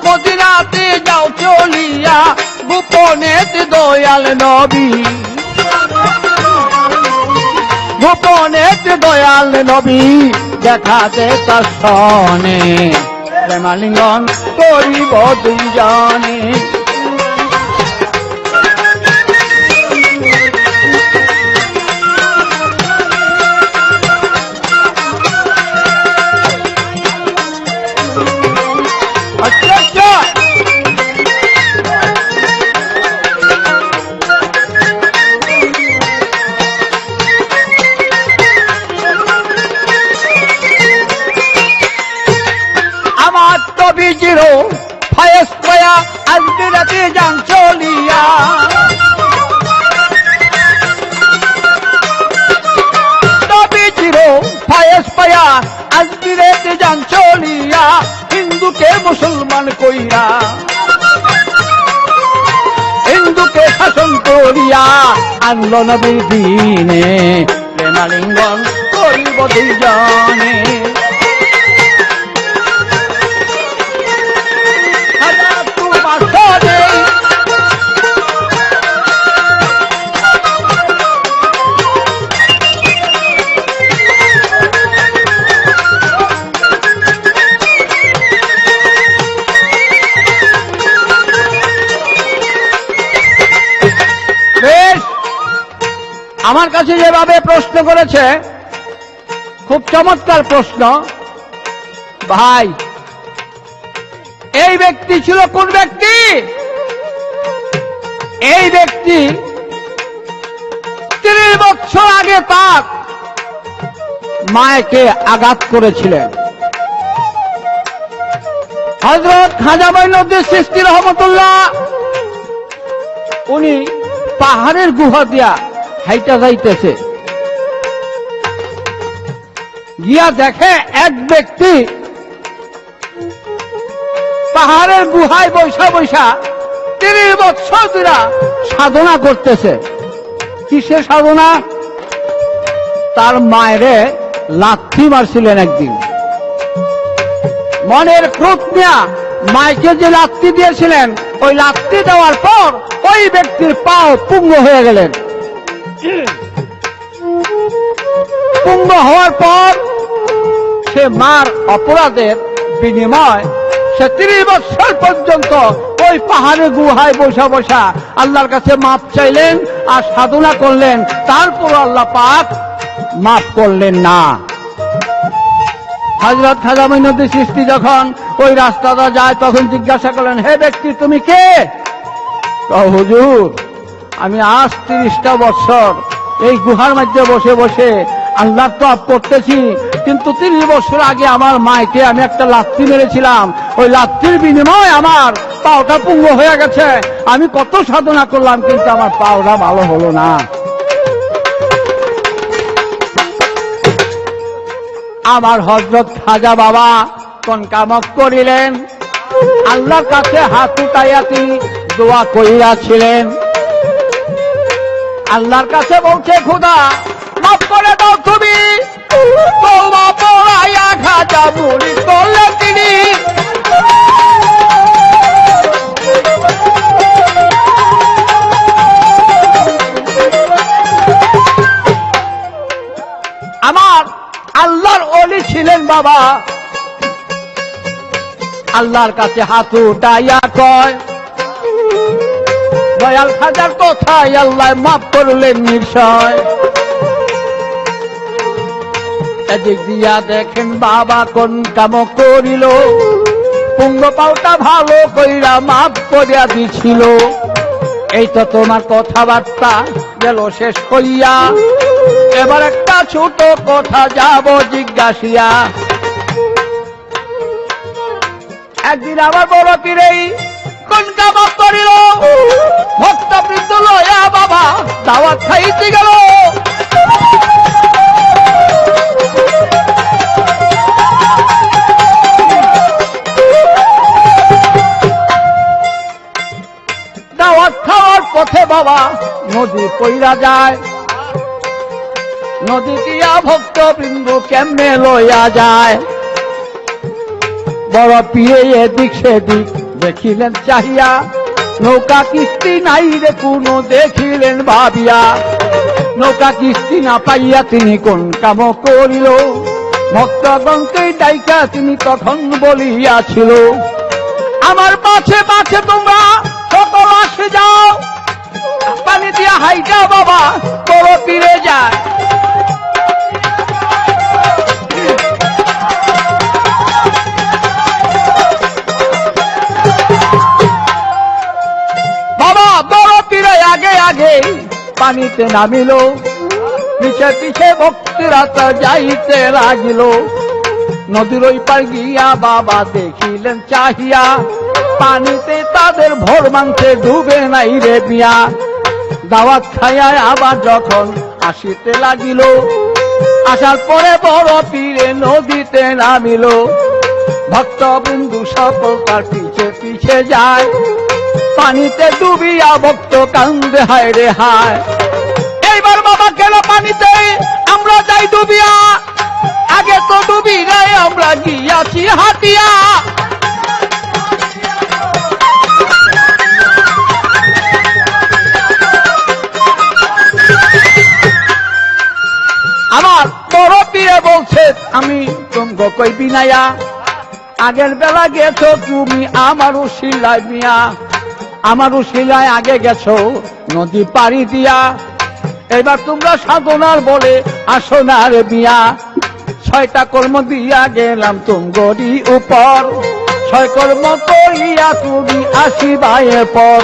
মদিনাতে যাও চলিয়া, গোপনেতে দয়াল নবী, গোপনেতে দয়াল নবী দেখাতে তার সনে, প্রেমালিঙ্গন করিব দুইজনে। আমার নবীজিরও ফায়েজ পায়া আজকে রাতে যান চলিয়া, নবীজিরও ফায়েজ পায়া আজকে রাতে যান চলিয়া, হিন্দুকে মুসলমান কইরা, হিন্দুকে শাসন করিয়া আনল নবীর দিনে, প্রেমালিঙ্গন করিব দুইজনে। আমার কাছে যেভাবে প্রশ্ন করেছে, খুব চমৎকার প্রশ্ন। ভাই, এই ব্যক্তি ছিল কোন ব্যক্তি? এই ব্যক্তি 30 বছর আগে তার মায়কে আঘাত করেছিলেন। হযরত খাজা মঈনুদ্দিন চিশতি রহমতুল্লাহ, উনি পাহাড়ের গুহা দিয়া হাইটা যাইতেছে, গিয়া দেখে এক ব্যক্তি পাহাড়ের গুহায় বৈশা বৈশা 30 বছর ধরে সাধনা করতেছে। কিসের সাধনা? তার মায়েরে লাথি মারছিলেন একদিন। মনের ক্রোধ নিয়ে মাইকে যে লাথি দিয়েছিলেন, ওই লাথি দেওয়ার পর ওই ব্যক্তির পাও পুঙ্গ হয়ে গেলেন। পুঙ্গ হওয়ার পর সে মার অপরাধের বিনিময় সে 30 বছর পর্যন্ত ওই পাহাড়ে গুহায় বসা বসা আল্লাহর কাছে মাপ চাইলেন আর সাধনা করলেন। তারপর আল্লাহ পাক মাফ করলেন না। হযরত খাজা মঈনুদ্দিন চিশতি যখন ওই রাস্তাটা যায়, তখন জিজ্ঞাসা করলেন, হে ব্যক্তি, তুমি কে? হুজুর, আমি আজ 30টা বছর এই গুহার মধ্যে বসে বসে আল্লাহর তওয়াব করতেছি, কিন্তু 30 বছর আগে আমার মাকে আমি একটা লাথি মেরেছিলাম, ওই লাথির বিনিময়ে আমার পাওটা পুঙ্গ হয়ে গেছে। আমি কত সাধনা করলাম, কিন্তু আমার পাওটা ভালো হলো না। আমার হযরত খাজা বাবা কোন কামক করিলেন? আল্লাহর কাছে হাত উঠাইয়া তিনি দোয়া করিয়াছিলেন। আল্লাহর কাছে বলছে, খোদা মাফ করে দাও তুমি। তওবা পড়াইয়া খাজা মুড়ি করলেন তিনি। আমার আল্লাহর ওলি ছিলেন বাবা। আল্লাহর কাছে হাত উঠাইয়া কয়, দয়াল খাজার কথাই আল্লাহ মাফ করলেন নিশ্চয়। এদিক দিয়া দেখেন বাবা কোন কাম করিল, পুঙ্গ পাওটা ভালো কইরা মাফ করিয়া দিছিল। এই তো তোমার কথাবার্তা গেল শেষ হইয়া, এবার একটা ছোট কথা যাব জিজ্ঞাসিয়া। একদিন আমার বড় পীরেই কোন কাম করিল, ভক্তবৃন্দ লয়া বাবা দাওয়াত খাইতে গেল। দাওয়াত খাওয়ার পথে বাবা নদী পইরা যায়। নদী দিয়া ভক্তবৃন্দ কেমনে লইয়া যায়। বড় পীরে এদিক সেদিক দেখিলেন চাহিয়া, নৌকা কিস্তি নাই রে কোনো দেখিলেন ভাবিয়া। নৌকা কিস্তি না পাইয়া তিনি কোন কাম করিল, ভক্তগণকে ডাইকা তিনি তখন বলিয়াছিল, আমার পাছে পাছে তোমরা সকল আসে যাও, পানি দিয়া হাইটা বাবা বড় পীরে যায়। বাবা বড় পীরে আগে আগে পানিতে নামিল, পিছে পিছে ভক্তিরা তো যাইতে লাগিল। নদীর ওই পার গিয়া বাবা দেখিলেন চাহিয়া, পানিতে তাদের ভোর মাংসে ডুবে নাই রে মিয়া। দাওয়াত খাইয়া আবার যখন আসিতে লাগিল, আসার পরে বড় পীরে নদীতে নামিল। ভক্তবৃন্দু সকল তার পিছে পিছে যায়, পানিতে ডুবিয়া ভক্ত কান্দে হায় রে হায়। এইবার বাবা গেল পানিতে, আমরা যাই ডুবিয়া, আগে তো ডুবি নাই আমরা গিয়াছি হাতিয়া। আমার বড় পীরে বলছে, আমি তোমাকে কইবি নাইয়া, আগের বেলা গেছো তুমি আমারও শিলাই মিয়া, আমারও শিলায় আগে গেছো নদী পাড়ি দিয়া। এবার তোমরা সাধনার বলে আসো না রে মিয়া, 6টা কর্ম দিয়া গেলাম তুমগরি উপর, 6 কর্ম করিয়া তুমি আসিবা এরপর।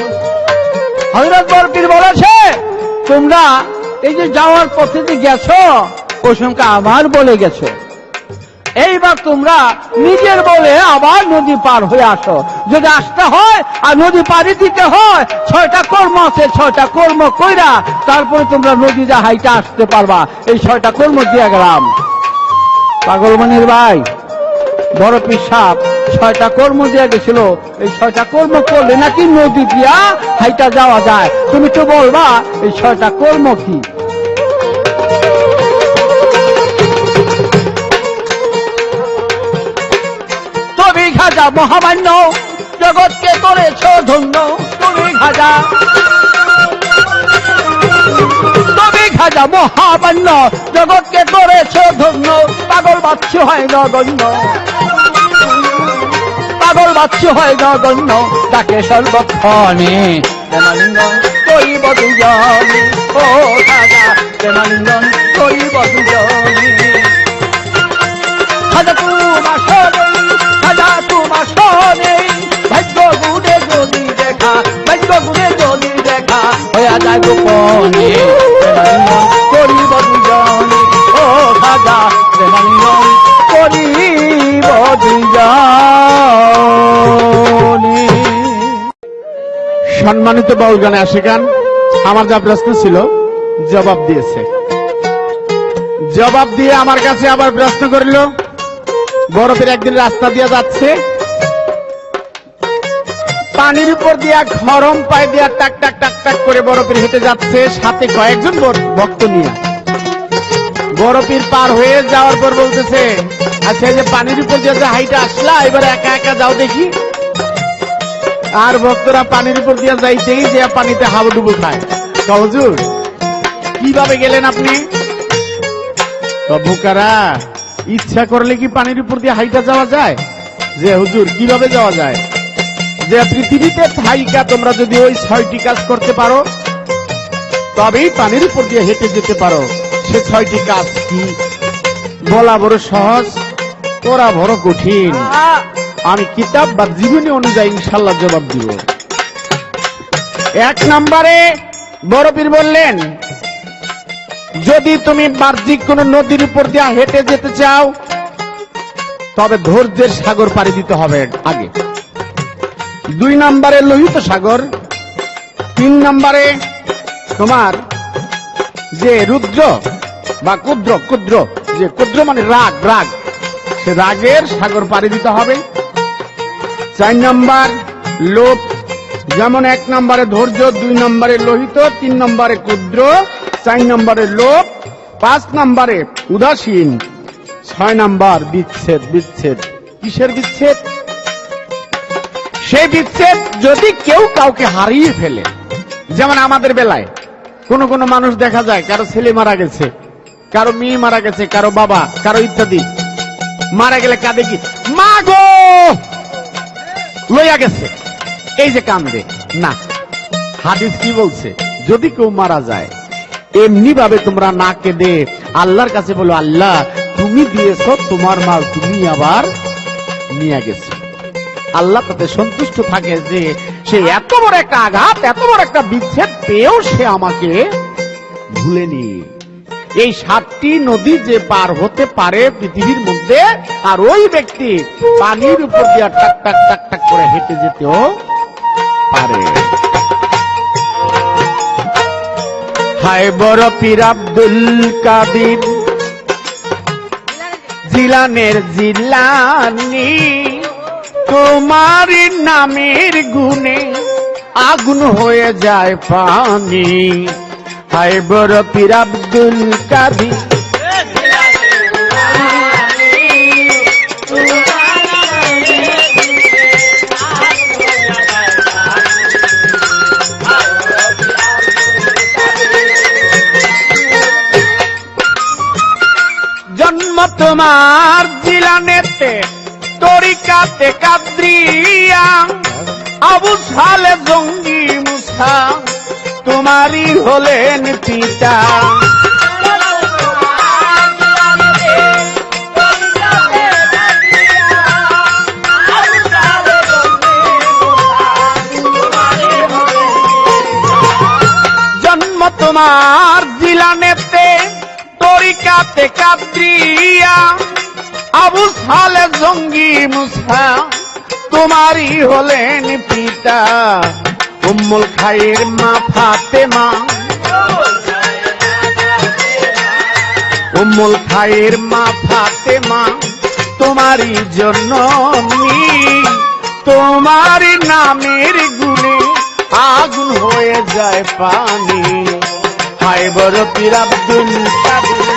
হযরত বরপীর বলেছে তোমরা এই যে যাওয়ার পথে যে গেছো ওই সঙ্গে আমার বলে গেছো, এইবার তোমরা নিজের বলে আবার নদী পার হয়ে আসো। যদি আসতে হয় আর নদী পাড়ি দিতে হয় 6টা কর্ম আছে, 6টা কর্ম কইরা তারপরে তোমরা নদীতে হাইটা আসতে পারবা। এই 6টা কর্ম দিয়ে গেলাম। পাগলমনির ভাই বরপীর সাহেব 6টা কর্ম দিয়ে গেছিল, এই 6টা কর্ম করলে নাকি নদী দিয়া হাইটা যাওয়া যায়। তুমি তো বলবা এই 6টা কর্ম কি? তুমি খাজা মহামান্য জগৎকে করেছ ধন্য, তুমি খাজা, তুমি খাজা মহামান্য জগৎকে করেছ ধন্য। পাগল বাচ্চু হয় নগণ্য, পাগল বাচ্চু হয় নগণ্য, তাকে সর্বক্ষণে প্রেমালিঙ্গন করিব দুজনে। ও খাজা প্রেমালিঙ্গন করিব দুজনে। খাজা তোমার শোনে, খাজা তোমার শোনে, ভাগ্য গুণে যদি দেখা, ভাগ্য গুণে যদি দেখা হইয়া যায় গোপনে। প্রেমালিঙ্গন করিব দুজনে, ও খাজা প্রেমালিঙ্গন করিব দুজনে। সম্মানিত বাউলগানে আশিকান, আমার যা প্রশ্ন ছিল জবাব দিয়েছে। জবাব দিয়ে আমার কাছে আবার প্রশ্ন করিল, বরফের একদিন রাস্তা দিয়ে যাচ্ছে, পানির উপর দিয়া গরম পায়ে দিয়া টাক টাক টাক টাক করে বরফের হেঁটে যাচ্ছে, সাথে কয়েকজন ভক্ত নিয়ে। বরফের পার হয়ে যাওয়ার পর বলতেছে, আচ্ছা এই যে পানির উপর দিয়ে হাইটা আসলা, এবার একা একা যাও দেখি। আর ভক্তরা পানির উপর দিয়ে যাইতেই যে পানিতে হাবুডুবু খায়। হুজুর কিভাবে গেলেন আপনি? ভুকারা ইচ্ছা করলে কি পানির উপর দিয়ে হাইটা যাওয়া যায়? যে হুজুর কিভাবে যাওয়া যায়? যে পৃথিবীতে থাইকা তোমরা যদি ওই 6টি কাজ করতে পারো তবেই পানির উপর দিয়ে হেঁটে যেতে পারো। সে 6টি কাজ কি? বলা বড় সহজ, করা বড় কঠিন। আমি কিতাব বা জীবনী অনুযায়ী ইনশাল্লাহ জবাব দিব। 1 নম্বরে বরপীর বললেন, যদি তুমি বাহ্যিক কোন নদীর উপর দিয়ে হেঁটে যেতে চাও তবে ধৈর্যের সাগর পাড়ি দিতে হবে আগে। 2 নম্বরে লোহিত সাগর। 3 নম্বরে তোমার যে রুদ্র বা ক্ষুদ্র, ক্ষুদ্র যে ক্ষুদ্র মানে রাগ, রাগ, সে রাগের সাগর পাড়ি দিতে হবে। 4 নম্বর লোভ, যেমন 1 নম্বরে ধৈর্য, 2 নম্বরে লোহিত, 3 নম্বরে ক্ষুদ্র, 4 নম্বরে লোভ, 5 নম্বরে উদাসীন, 6 নম্বর বিচ্ছেদ। বিচ্ছেদ কিসের বিচ্ছেদ? সেই বিচ্ছেদ যদি কেউ কাউকে হারিয়ে ফেলে, যেমন আমাদের বেলায় কোন কোন মানুষ দেখা যায় কারো ছেলে মারা গেছে, কারো মেয়ে মারা গেছে, কারো বাবা, কারো ইত্যাদি মারা গেলে কাঁদে কি, মা গো লইয়া গেছে, এই যে কান্দে না। হাদিস কি বলছে? যদি কেউ মারা যায় এমনি ভাবে তোমরা না কেঁদে আল্লাহর কাছে বলো, আল্লাহ তুমি দিয়েছ তোমার মাল, তুমি আবার নিয়ে গেছো। আল্লাহ তাতে সন্তুষ্ট থাকে যে সে এত বড় একটা আঘাত, এত বড় একটা বিচ্ছেদ পেয়েও সে আমাকে ভুলেনি। এই 7টি নদী যে পার হতে পারে পৃথিবীর মধ্যে, আর ওই ব্যক্তি পানির উপর দিয়ে টাক টাক টাক টাক করে হেঁটে যেতেও পারে। হায় বরপীর আব্দুল কাদির জিলানের জিলানি, তোমার নামের গুণে আগুন হয়ে যায় পানি। হায় বরপীর আব্দুল কাদির জন্ম তোমার জিলানেতে, তরিকাতে কাদরিয়া, আবু সালে জঙ্গি মুসা, তোমারই হলেন পিতা। জন্ম তোমার জিলানেতে তরিকাতে কাদ্রিয়া, আবু সালে জঙ্গি মুসা তোমারই হলেন পিতা। উম্মুল খায়ের মা ফাতেমা, উম্মুল খায়ের মা ফাতেমা তোমারই জননী। তোমারই নামের গুণে আগুন হয়ে যায় পানি। হায় বড় পীর আব্দুল কাদের,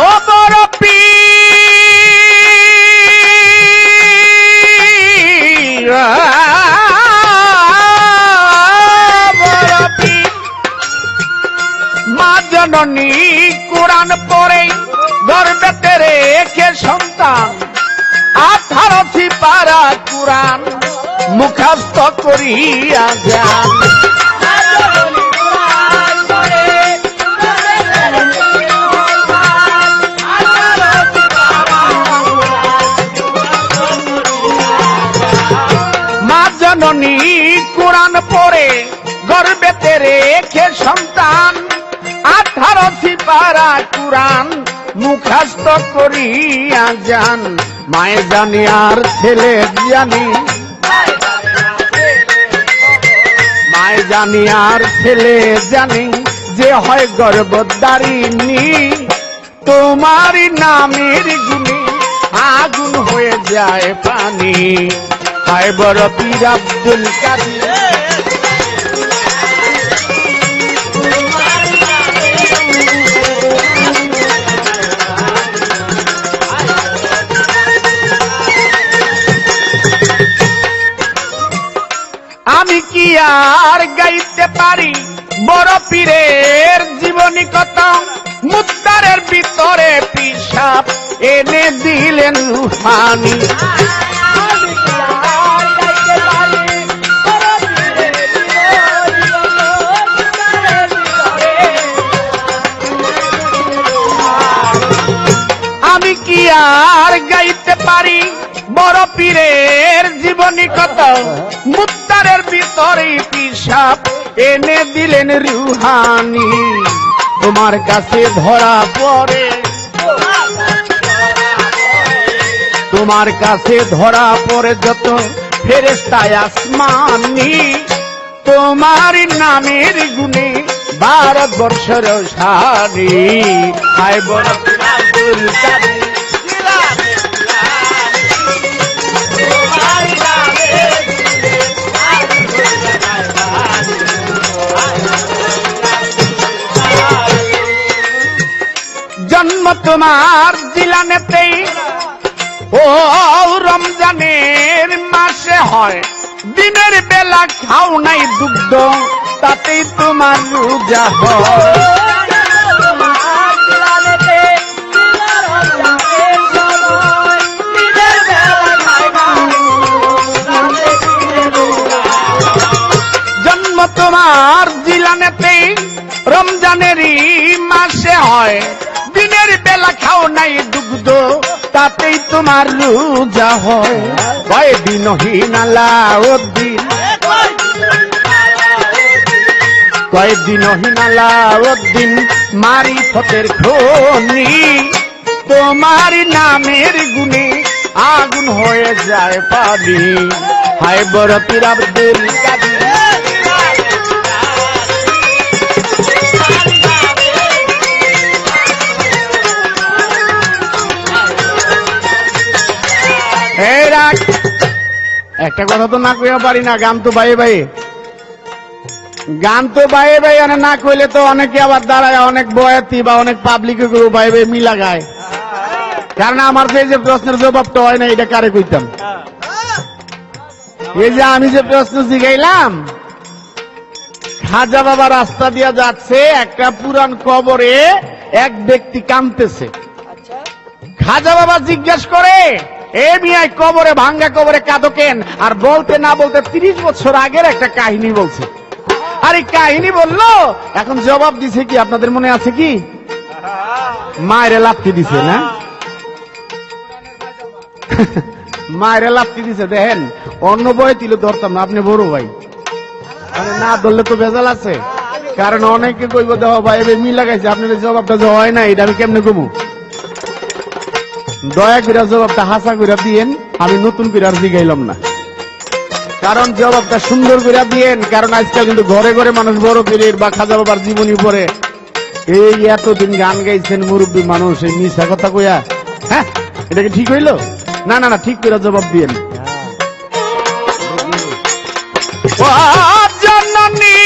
ও বড় পীর, বড় পীর, মা জননী কোরআন পড়ে গর্বেতে রেখে সন্তান 18 পারা কোরআন মুখস্থ করিয়া যান। মা জননী কোরআন পড়ে গর্বেতে রেখে সন্তান 18 পারা কোরআন মুখস্থ করিয়া যান। মায়ে জানি আর ছেলে জানি, মায়ে জানি আর ছেলে জানি, যে হয় গর্ভধারিণী। তোমারই নামের গুণে আগুন হয়ে যায় পানি। হায় বড় পীর আব্দুল কাদের, আমি কি আর গাইতে পারি বড় পীরের জীবনী কথা। মুক্তারের ভিতরে পিসাব এনে দিলেন রুহানি। আমি কি আর গাইতে পারি বড় পীরের জীবনী কথা। মুক্তারের ভিতরে পিসাব এনে দিলেন রুহানি। তোমার কাছে ধরা পড়ে, তোমার কাছে ধরা পড়ে যত ফেরেশতা আসমানি। তোমার নামের গুণে ভারতবর্ষের শানি। হায় বড় পীর আব্দুল কাদের, জন্ম তোমার জিলানেতেই ও রমজানের মাসে হয়। দিনের বেলা খাও নাই দুগ্ধ, তাতেই তোমার রোজা হয়। জন্ম তোমার জিলানেতেই রমজানেরই মাসে হয়। দিনের বেলা খাও নাই দুগ্ধ, তাতেই তোমার রোজা হয়। কয়দিন হিনালাউদ্দিন, কয়দিন হিনালাউদ্দিন মারিফতের খনি। তোমার নামের গুণে আগুন হয়ে যায় পানি। হায় বড় পীর আব্দুল কাদের, একটা কথা তো না কইয়া পারি না। গান তো বাইয়ে বাইয়ে, গান তো বাইয়ে বাইয়ে না কইলে তো অনেকে আবার দাঁড়ায়, অনেক বয়াতি বা অনেক পাবলিকে বাইয়ে বাইয়ে মিলা গায়। কারণ আমার যে প্রশ্নের জবাবটা হয় না, এটা কারে কইতাম। এই যে আমি যে প্রশ্ন জিগাইলাম, খাজা বাবা রাস্তা দিয়া যাচ্ছে, একটা পুরান কবরে এক ব্যক্তি কাঁদতেছে। খাজা বাবা জিজ্ঞেস করে, এ মিয়াই কবরে, ভাঙ্গা কবরে কাঁদো কেন? আর বলতে না বলতে 30 বছর আগের একটা কাহিনী বলছে। আর এই কাহিনী বললো, এখন জবাব দিছে কি আপনাদের মনে আছে কি? মায়েরে লাথি দিছে না? মায়েরে লাথি দিছে। দেখেন, অন্য বয়ে তুলে ধরতাম না, আপনি বড় ভাই, মানে না ধরলে তো ভেজাল আছে। কারণ অনেকে কইব, দেখো ভাই এবার মিল লাগাইছে, আপনার জবাবটা যে হয় না, এটা আমি কেমনে কমু? দয়া করে জবাবটা হাসা করে দিয়েন, আমি নতুন করে আর জিগাইলাম না। কারণ জবাবটা সুন্দর করে দিয়েন, কারণ আজকাল কিন্তু ঘরে ঘরে মানুষ বড় পীরের বা খাজা বাবার জীবনী পড়ে। এই এতদিন গান গাইছেন মুরব্বী মানুষ, এই মিশা কথা কইয়া, হ্যাঁ এটা কি ঠিক হইলো? না না না, ঠিক করে জবাব দিয়েন। ও জননী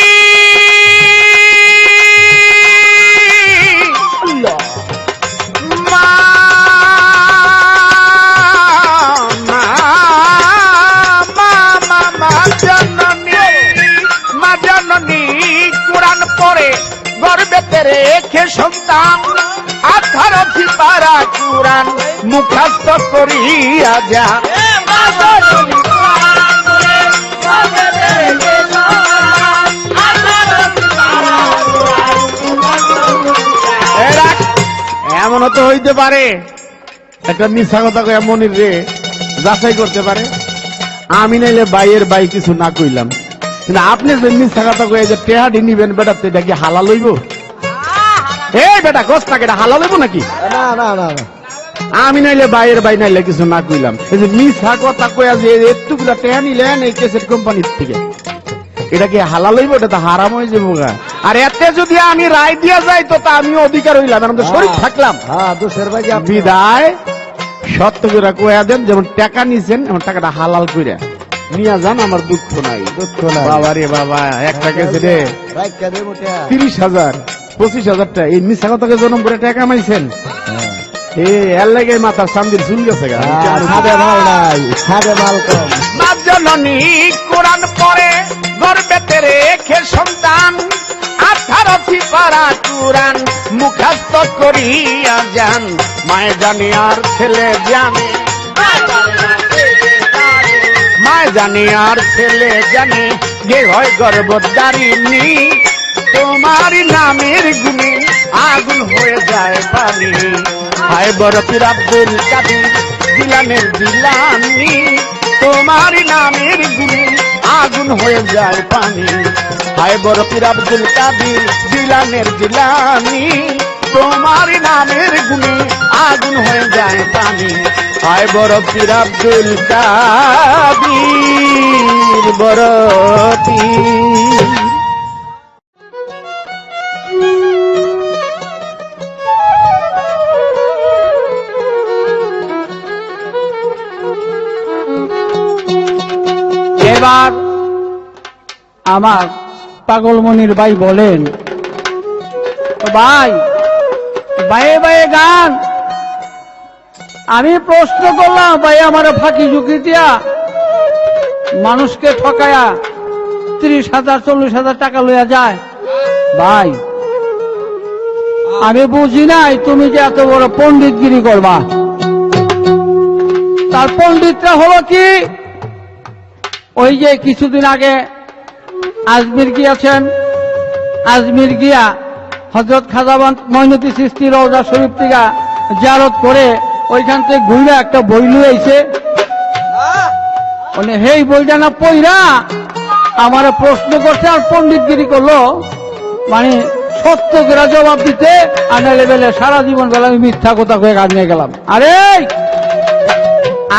মা, মা, মা, মা, মা জননী, মা জননী কোরআন পড়ে গর্বেতে রেখে সন্তান, 18 পারা কোরআন মুখস্থ করিয়া যা। এমনও তো হইতে পারে একটা মিথ্যা কথা কইয়া মনির রে যাচাই করতে পারে। আমি নাইলে বাইয়ের বাই কিছু না কইলাম, কিন্তু আপনি যে মিথ্যা কথা কইয়া যে টেহাডি নিবেন, বেটা তো এটা কি হালাল হইব? এই বেটা গোস না, এটা হালাল হইব নাকি? না না না, আমি নাইলে বাইয়ের বাই নাইলে কিছু না কইলাম, এই যে মিথ্যা কথা কইয়া যে এতগুলা টেহা নিলেন এই কেসেট কোম্পানির থেকে, এটা কি হালাল হইব? এটা তো হারাম হয়ে যাবো। আর এতে যদি আমি রায় দিয়া যাই তো তা আমি অধিকার হইলাম, আমি তো শরীর থাকলাম। বিদায় সত্য করে কইয়া দেন, যেমন টাকা নিছেন এমন টাকাটা হালাল করে নিয়ে যান, আমার দুঃখ নাই। বাবা রে বাবা, একটা কেসে রে 30,000 25,000 টাকা, এই মিশা কথাকে জন্ম করে টাকা কামাইছেন। এর লাগে মাথার সামদির চুল গেছে। মা জননী কোরআন পড়ে গর্বেতে রেখে সন্তান, 18 পারা কোরআন মুখস্থ করিয়া যান। মায়ে জানে আর ছেলে জানে, মায়ে জানে আর ছেলে জানে, যে হয় গর্ভধারিণী, তোমার নামের গুণে আগুন হয়ে যায় পানি। হায় বড় পীর আব্দুল কাদের জিলানের জিলানি, তোমার নামের গুণে আগুন হয়ে যায় পানি। হায় বড় পীর আব্দুল কাদের জিলানের জিলানি, তোমার নামের গুণে আগুন হয়ে যায় পানি। হায় বড় পীর আব্দুল কাদের বড় পীর। এবার আমার পাগলমনির ভাই বলেন, ভাই বাইয়ে বাইয়ে গান, আমি প্রশ্ন করলাম, ভাই আমার ফাঁকি ঝুঁকি দিয়া মানুষকে ঠকায়া 30,000 40,000 টাকা লইয়া যায়। ভাই আমি বুঝি নাই তুমি যে এত বড় পণ্ডিতগিরি করবা। তার পণ্ডিতটা হলো কি, ওই যে কিছুদিন আগে আজমির গিয়েছেন, আজমির গিয়া হযরত খাজা মঈনুদ্দিন চিশতি রওজা শরীফ থেকে জিয়ারত করে ওইখান থেকে ঘুরে একটা বই নিয়ে আইছে। মানে সেই বইটা না পইরা আমার প্রশ্ন করছে আর পণ্ডিতগিরি করলো, মানে সত্য করে জবাব দিতে, আর লেভেলে সারা জীবন বেলা আমি মিথ্যা কথা কয়ে গান নিয়ে গেলাম। আরে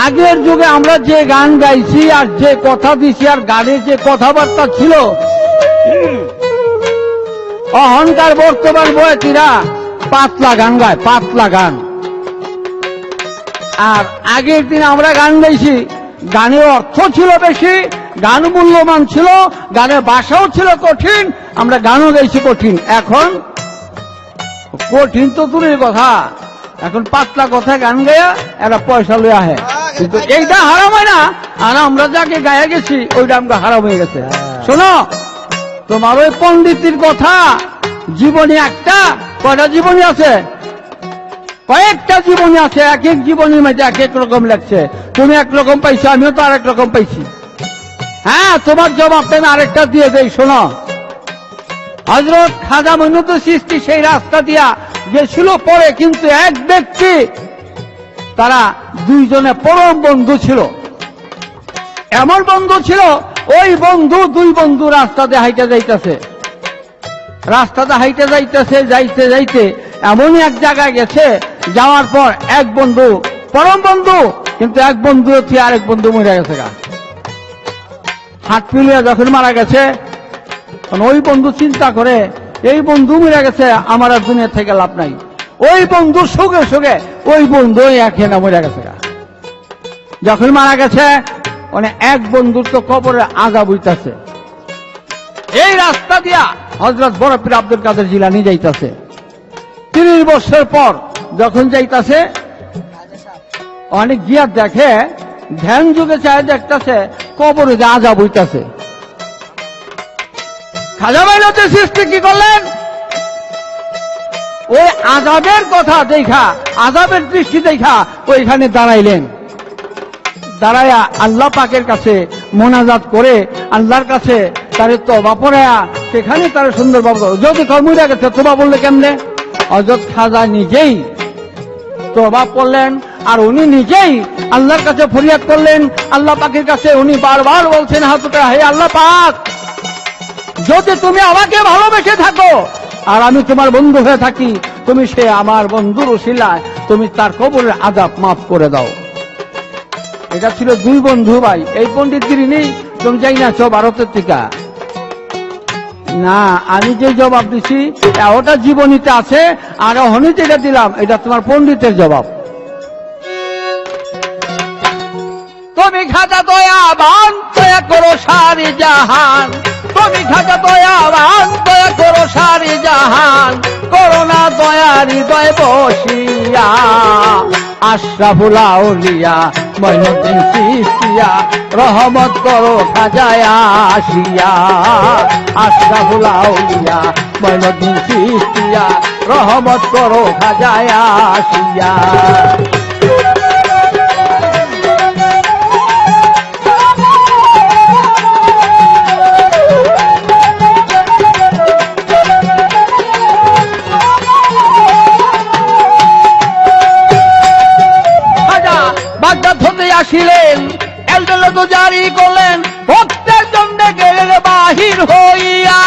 আগের যুগে আমরা যে গান গাইছি আর যে কথা দিছি আর গানের যে কথাবার্তা ছিল, অহংকার বর্তমান বয়সীরা পাতলা গান গায়, পাতলা গান। আর আগের দিন আমরা গান গাইছি, গানের অর্থ ছিল বেশি, গান মূল্যবান ছিল, গানের ভাষাও ছিল কঠিন, আমরা গানও গাইছি কঠিন। এখন কঠিন তো দূরের কথা, এখন পাতলা কথা গান গায়া এরা পয়সা লয়ে আহে, কিন্তু এইটা হারাম হয় না। আর আমরা যাকে গায়ে গেছি ওইটা আমরা হারাম হয়ে গেছে। শোনো, তোমার ওই পণ্ডিতের কথা জীবনী একটা, কয়টা জীবনী আছে? কয়েকটা জীবনী আছে, এক এক জীবনীর মধ্যে এক এক রকম লাগছে। তুমি একরকম পাইছো, আমিও তো আরেক রকম পাইছি। হ্যাঁ, তোমার জবাবটা আমি আরেকটা দিয়ে দেই, শোনো। হযরত খাজা মঈনুদ্দিন চিশতি সেই রাস্তা দিয়া গেছিল পরে, কিন্তু এক ব্যক্তি, তারা দুইজনে পরম বন্ধু ছিল। এমন বন্ধু ছিল, ওই বন্ধু দুই বন্ধু রাস্তাতে হাইটে যাইতেছে, রাস্তাতে হাইটে যাইতেছে, যাইতে যাইতে এমনই এক জায়গায় গেছে, যাওয়ার পর এক বন্ধু, পরম বন্ধু, কিন্তু এক বন্ধু হচ্ছে আরেক বন্ধু মরে গেছে গা। হাত পিলিয়ে যখন মারা গেছে, ওই বন্ধু চিন্তা করে এই বন্ধু মরে গেছে, আমার আর দুনিয়া থেকে লাভ নাই। ওই বন্ধুর সুখে সুখে ওই বন্ধু এখানে মরে গেছে গা। যখন মারা গেছে, মানে এক বন্ধুর তো কবরে আজাব হইতাছে। এই রাস্তা দিয়া হযরত বড় পীর আব্দুল কাদের জিলানী যাইতাছে। 30 বছর পর যখন যাইতাছে, অনেক গিয়া দেখে, ধ্যান যুগে চায় দেখতেছে কবরে যে আজাব হইতাছে। খাজা মঈনুদ্দিন চিশতি কি করলেন? ওই আজাবের কথা দেখা, আজাবের দৃষ্টি দেখা ওইখানে দাঁড়াইলেন। দাঁড়াইয়া আল্লাহ পাকের কাছে মোনাজাত করে, আল্লাহর কাছে তার তওবা পড়ায়া, সেখানে তার সুন্দর ভাবে, যদি কর্মীরা গেছে তওবা বললে কেমনে? হযরত খাজা নিজেই তওবা পড়লেন, আর উনি নিজেই আল্লাহর কাছে ফরিয়াদ করলেন। আল্লাহ পাকের কাছে উনি বারবার বলছেন হাত উঠে, হে আল্লাহ পাক, যদি তুমি আমাকে ভালোবেসে থাকো আর আমি তোমার বন্ধু হয়ে থাকি, তুমি সে আমার বন্ধুর উসিলায় তুমি তার কবরের আযাব মাফ করে দাও। এটা ছিল দুই বন্ধু ভাই। এই পণ্ডিতগিরি নেই, তুমি যাই না সব ভারতের থেকে না, আমি যে জবাব দিছি ওটা জীবনীতে আছে, আর হনি যেটা দিলাম এটা তোমার পণ্ডিতের জবাব। তুমি খাজা দয়াবান, দয়া করো সারি জাহান, তুমি খাজা দয়াবান, দয়া করো সারি জাহান, করোনা দয়া হৃদয় বসিয়া, আশরাফুল আউলিয়া মঈনুদ্দিন চিশতিয়া, রহমত করো খাজায় আসিয়া, আশরাফুল আউলিয়া মঈনুদ্দিন চিশতিয়া, রহমত করো খাজায় আসিয়া। আসিলেন, এলডেলো তো জারি করলেন, ভক্তের জন্য গেলেন বাহির হইয়া।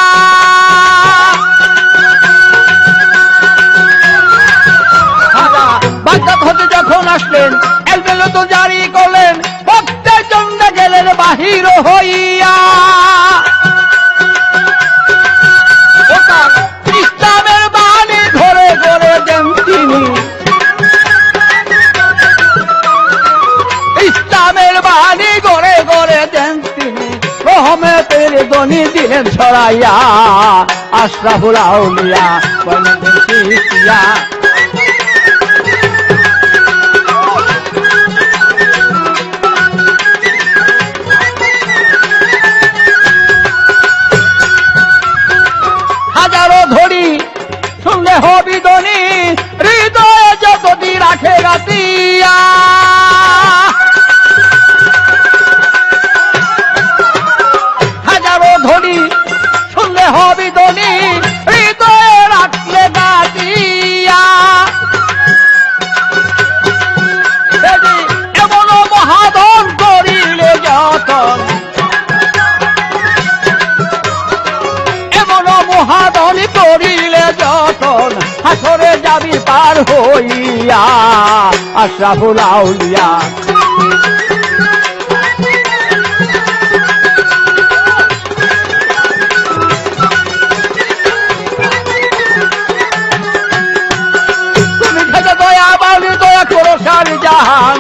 বাগদাদ হতে যখন আসলেন, এলডেলো তো জারি করলেন, ভক্তের জন্য গেলেন বাহির হইয়া। ইসলামের বাণী ঘরে ঘরে দেন তিনি, ইসলামের বাণী গড়ে গড়ে দেন তিনি, রহমতের ধ্বনি দিলেন ছড়াইয়া, আশরাফুল আউলিয়া মঈনুদ্দিন চিশতিয়া। হাজারো ধরি শুনলে হবি ধ্বনি, হৃদয়ে যতদি রাখে রাতিয়া। ধ্বনি শুনলে হবি ধ্বনি, হৃদয়ে রাখলে গাতিয়া। এমন মহাধন করিলে যতন, এমন মহাধন করিলে যতন, হাসরে যাবি পার হইয়া, আশরাফুল আউলিয়া। জাহান,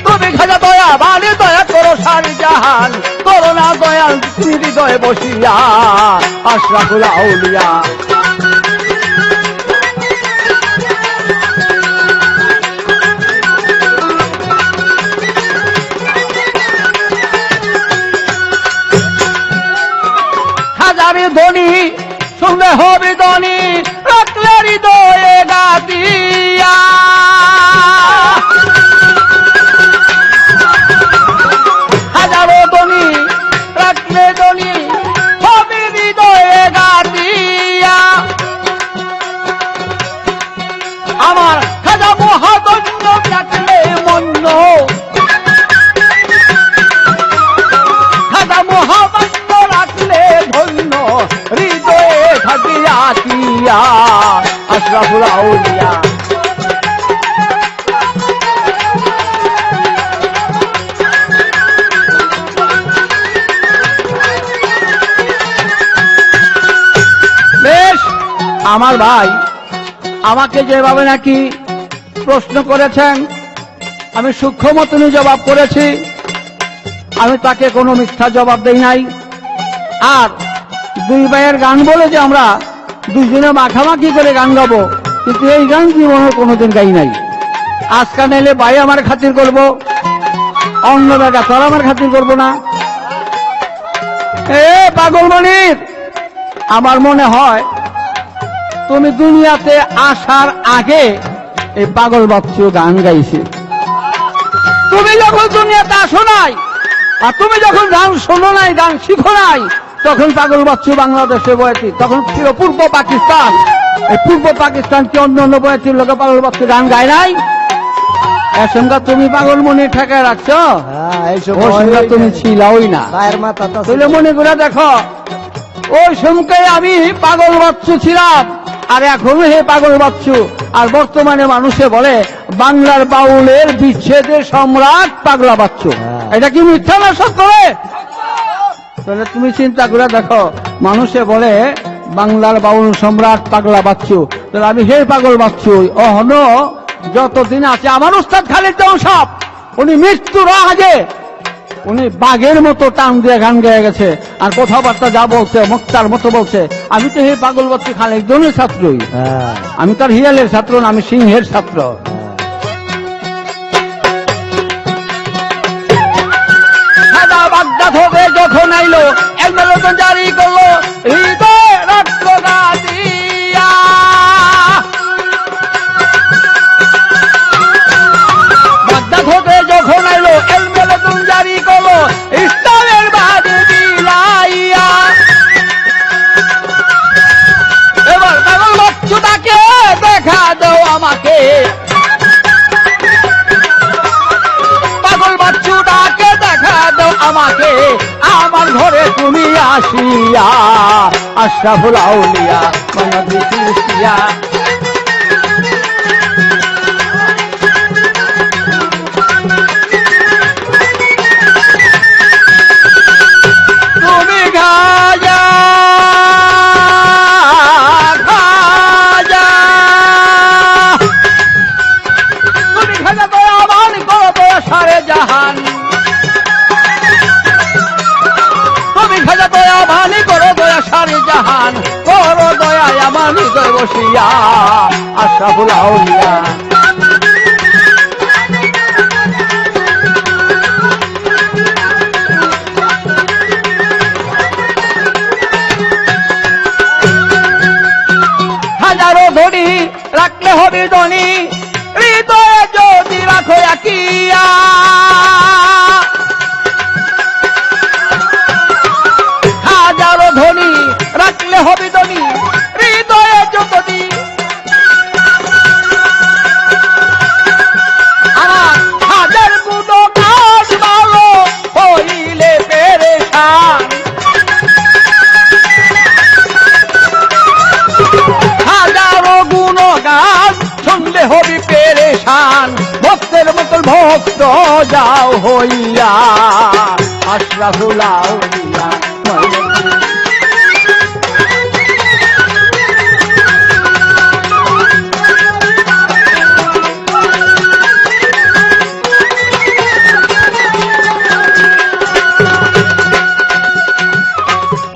তুমি খাজা দয়াবান, দয়া করো সারি জাহান, করোনা দয়াল হৃদয়ে বসিয়া, আশরাফুল আউলিয়া। ধ্বনি শুনলে হবে ধ্বনি রাখলে হৃদয়ে গাতিয়া হাজারো ধ্বনি রাখলে ধ্বনি হবে হৃদয়ে গাতিয়া আমার খাজা মহাদন্য রাখলে মন্য খাজা মহাদন্য রাখলে ধন্য হৃদয়ে থাকিয়া দিয়া আশরাফুল আউলিয়া বেশ আমার ভাই আমাকে যেভাবে নাকি প্রশ্ন করেছেন আমি সূক্ষ্ম মতনই জবাব করেছি, আমি তাকে কোনো মিথ্যা জবাব দেই নাই। আর দুই ভাইয়ের গান বলে যে আমরা দুজনে মাখামাখি করে গান গাবো, কিন্তু এই গান জীবনে কোনোদিন গাই নাই। আজকাল এলে ভাই আমার খাতির করবো, অন্য জায়গা তোর আমার খাতির করবো না। এ পাগলমণির, আমার মনে হয় তুমি দুনিয়াতে আসার আগে এই পাগল বাচ্চু গান গাইছে। তুমি যখন দুনিয়াতে আসো নাই আর তুমি যখন গান শোনো নাই, গান শিখো নাই, তখন পাগল বাচ্চু বাংলাদেশে বয়েছি, তখন ছিল পূর্ব পাকিস্তান। এই পূর্ব পাকিস্তান কি অন্য অন্য বয়েছির লোকে পাগল বাচ্চু গান গায় নাই? এসঙ্গা তুমি পাগলমণি ঠেকায় রাখছো, ওই সঙ্গে তুমি ছিলাওই না। তাহলে মনে করে দেখো, ওই সঙ্গে আমি পাগল বাচ্চু ছিলাম আর এখনো হে পাগল বাচ্চু। আর বর্তমানে মানুষে বলে বাংলার বাউলের বিচ্ছেদের সম্রাট পাগলা বাচ্চু। এটা কি মিথ্যা না সত্য? তাহলে তুমি চিন্তা করে দেখো, মানুষে বলে বাংলার বাউল সম্রাট পাগলা বাচ্চু, তাহলে আমি হে পাগল বাচ্চু। অহন যতদিন আছে আমার উস্তাদ খালিদ সাহেব, উনি মৃত্যুর আগে উনি বাঘের মতো টান দিয়ে গান গেয়ে গেছে, আর কথাবার্তা যা বলছে মুক্তার মতো বলছে। আমি তো হে পাগল বাচ্চু খালিদের ছাত্রই, আমি তার হিয়ালের ছাত্র না, আমি সিংহের ছাত্র। সাদা বাগদাদ হবে যখন আইলো এলমেলতন জারি করলো হৃদয় রক্ত দিয়া। বাগদাদ হবে যখন আইলো এলমেলতন জারি করলো ইসলামের বাদে বিলাইয়া। এবার পাগল বাচ্চুটাকে দেখা দাও আমাকে, পাগল বাচ্চুটাকে দেখা দাও আমাকে, আমার ঘরে তুমি আসিয়া আশরাফুল আউলিয়া মনাদি চিস্তিয়া। তুমি খাজা খাজা, তুমি খাজা দয়াবান করো দয়া সারে জাহান, তুমি খাজা দয়াবানি করো দয়া সারে জাহান, করো দয়া আমার হৃদয় বসিয়া আশরাফুল আউলিয়া। হাজারো ধনী রাখলে হবে ধনী হৃদয়ে যদি রাখো একিয়া। হাজারো ধনী রাখলে হবে ধনী হৃদয়ে যদি আমার হাজার গুণ কাজ ভালো হইলে পেরেশান। হাজারো গুণ গান শুনলে হবি পেরেশান, ভক্তের মতন ভক্ত যাও হইয়া আশরাফুল আউলিয়া।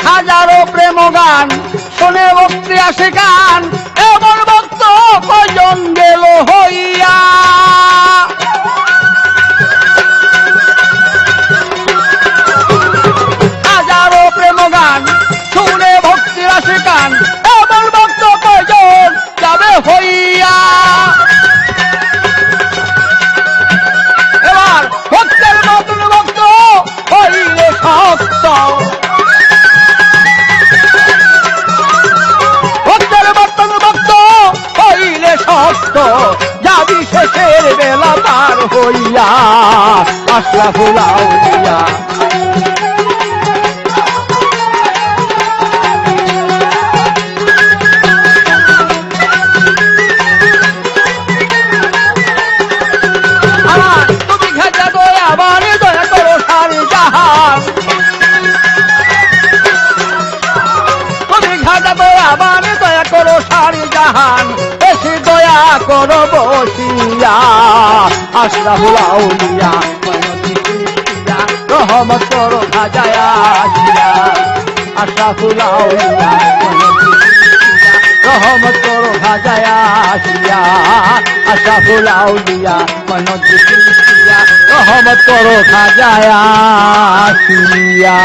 হাজারো প্রেম গান শোনে ভক্তি আসে গান, এমন ভক্ত কয়জন গেল হইয়া। হাজারো প্রেম গান শুনে ভক্তি আশরাফুল আউলিয়া আমার তুমি খাজা দয়া মানে দয়া করো সারি জাহান তুমি খাজা দয়া মানে দয়া করো সারি জাহান বেশি দয়া করো বসিয়া আশরাফুল আউলিয়া রহমত করো খাজায় আসিয়া আশরাফুল আউলিয়া রহমত করো খাজায় আসিয়া আশরাফুল আউলিয়া রহমত করো খাজায় আসিয়া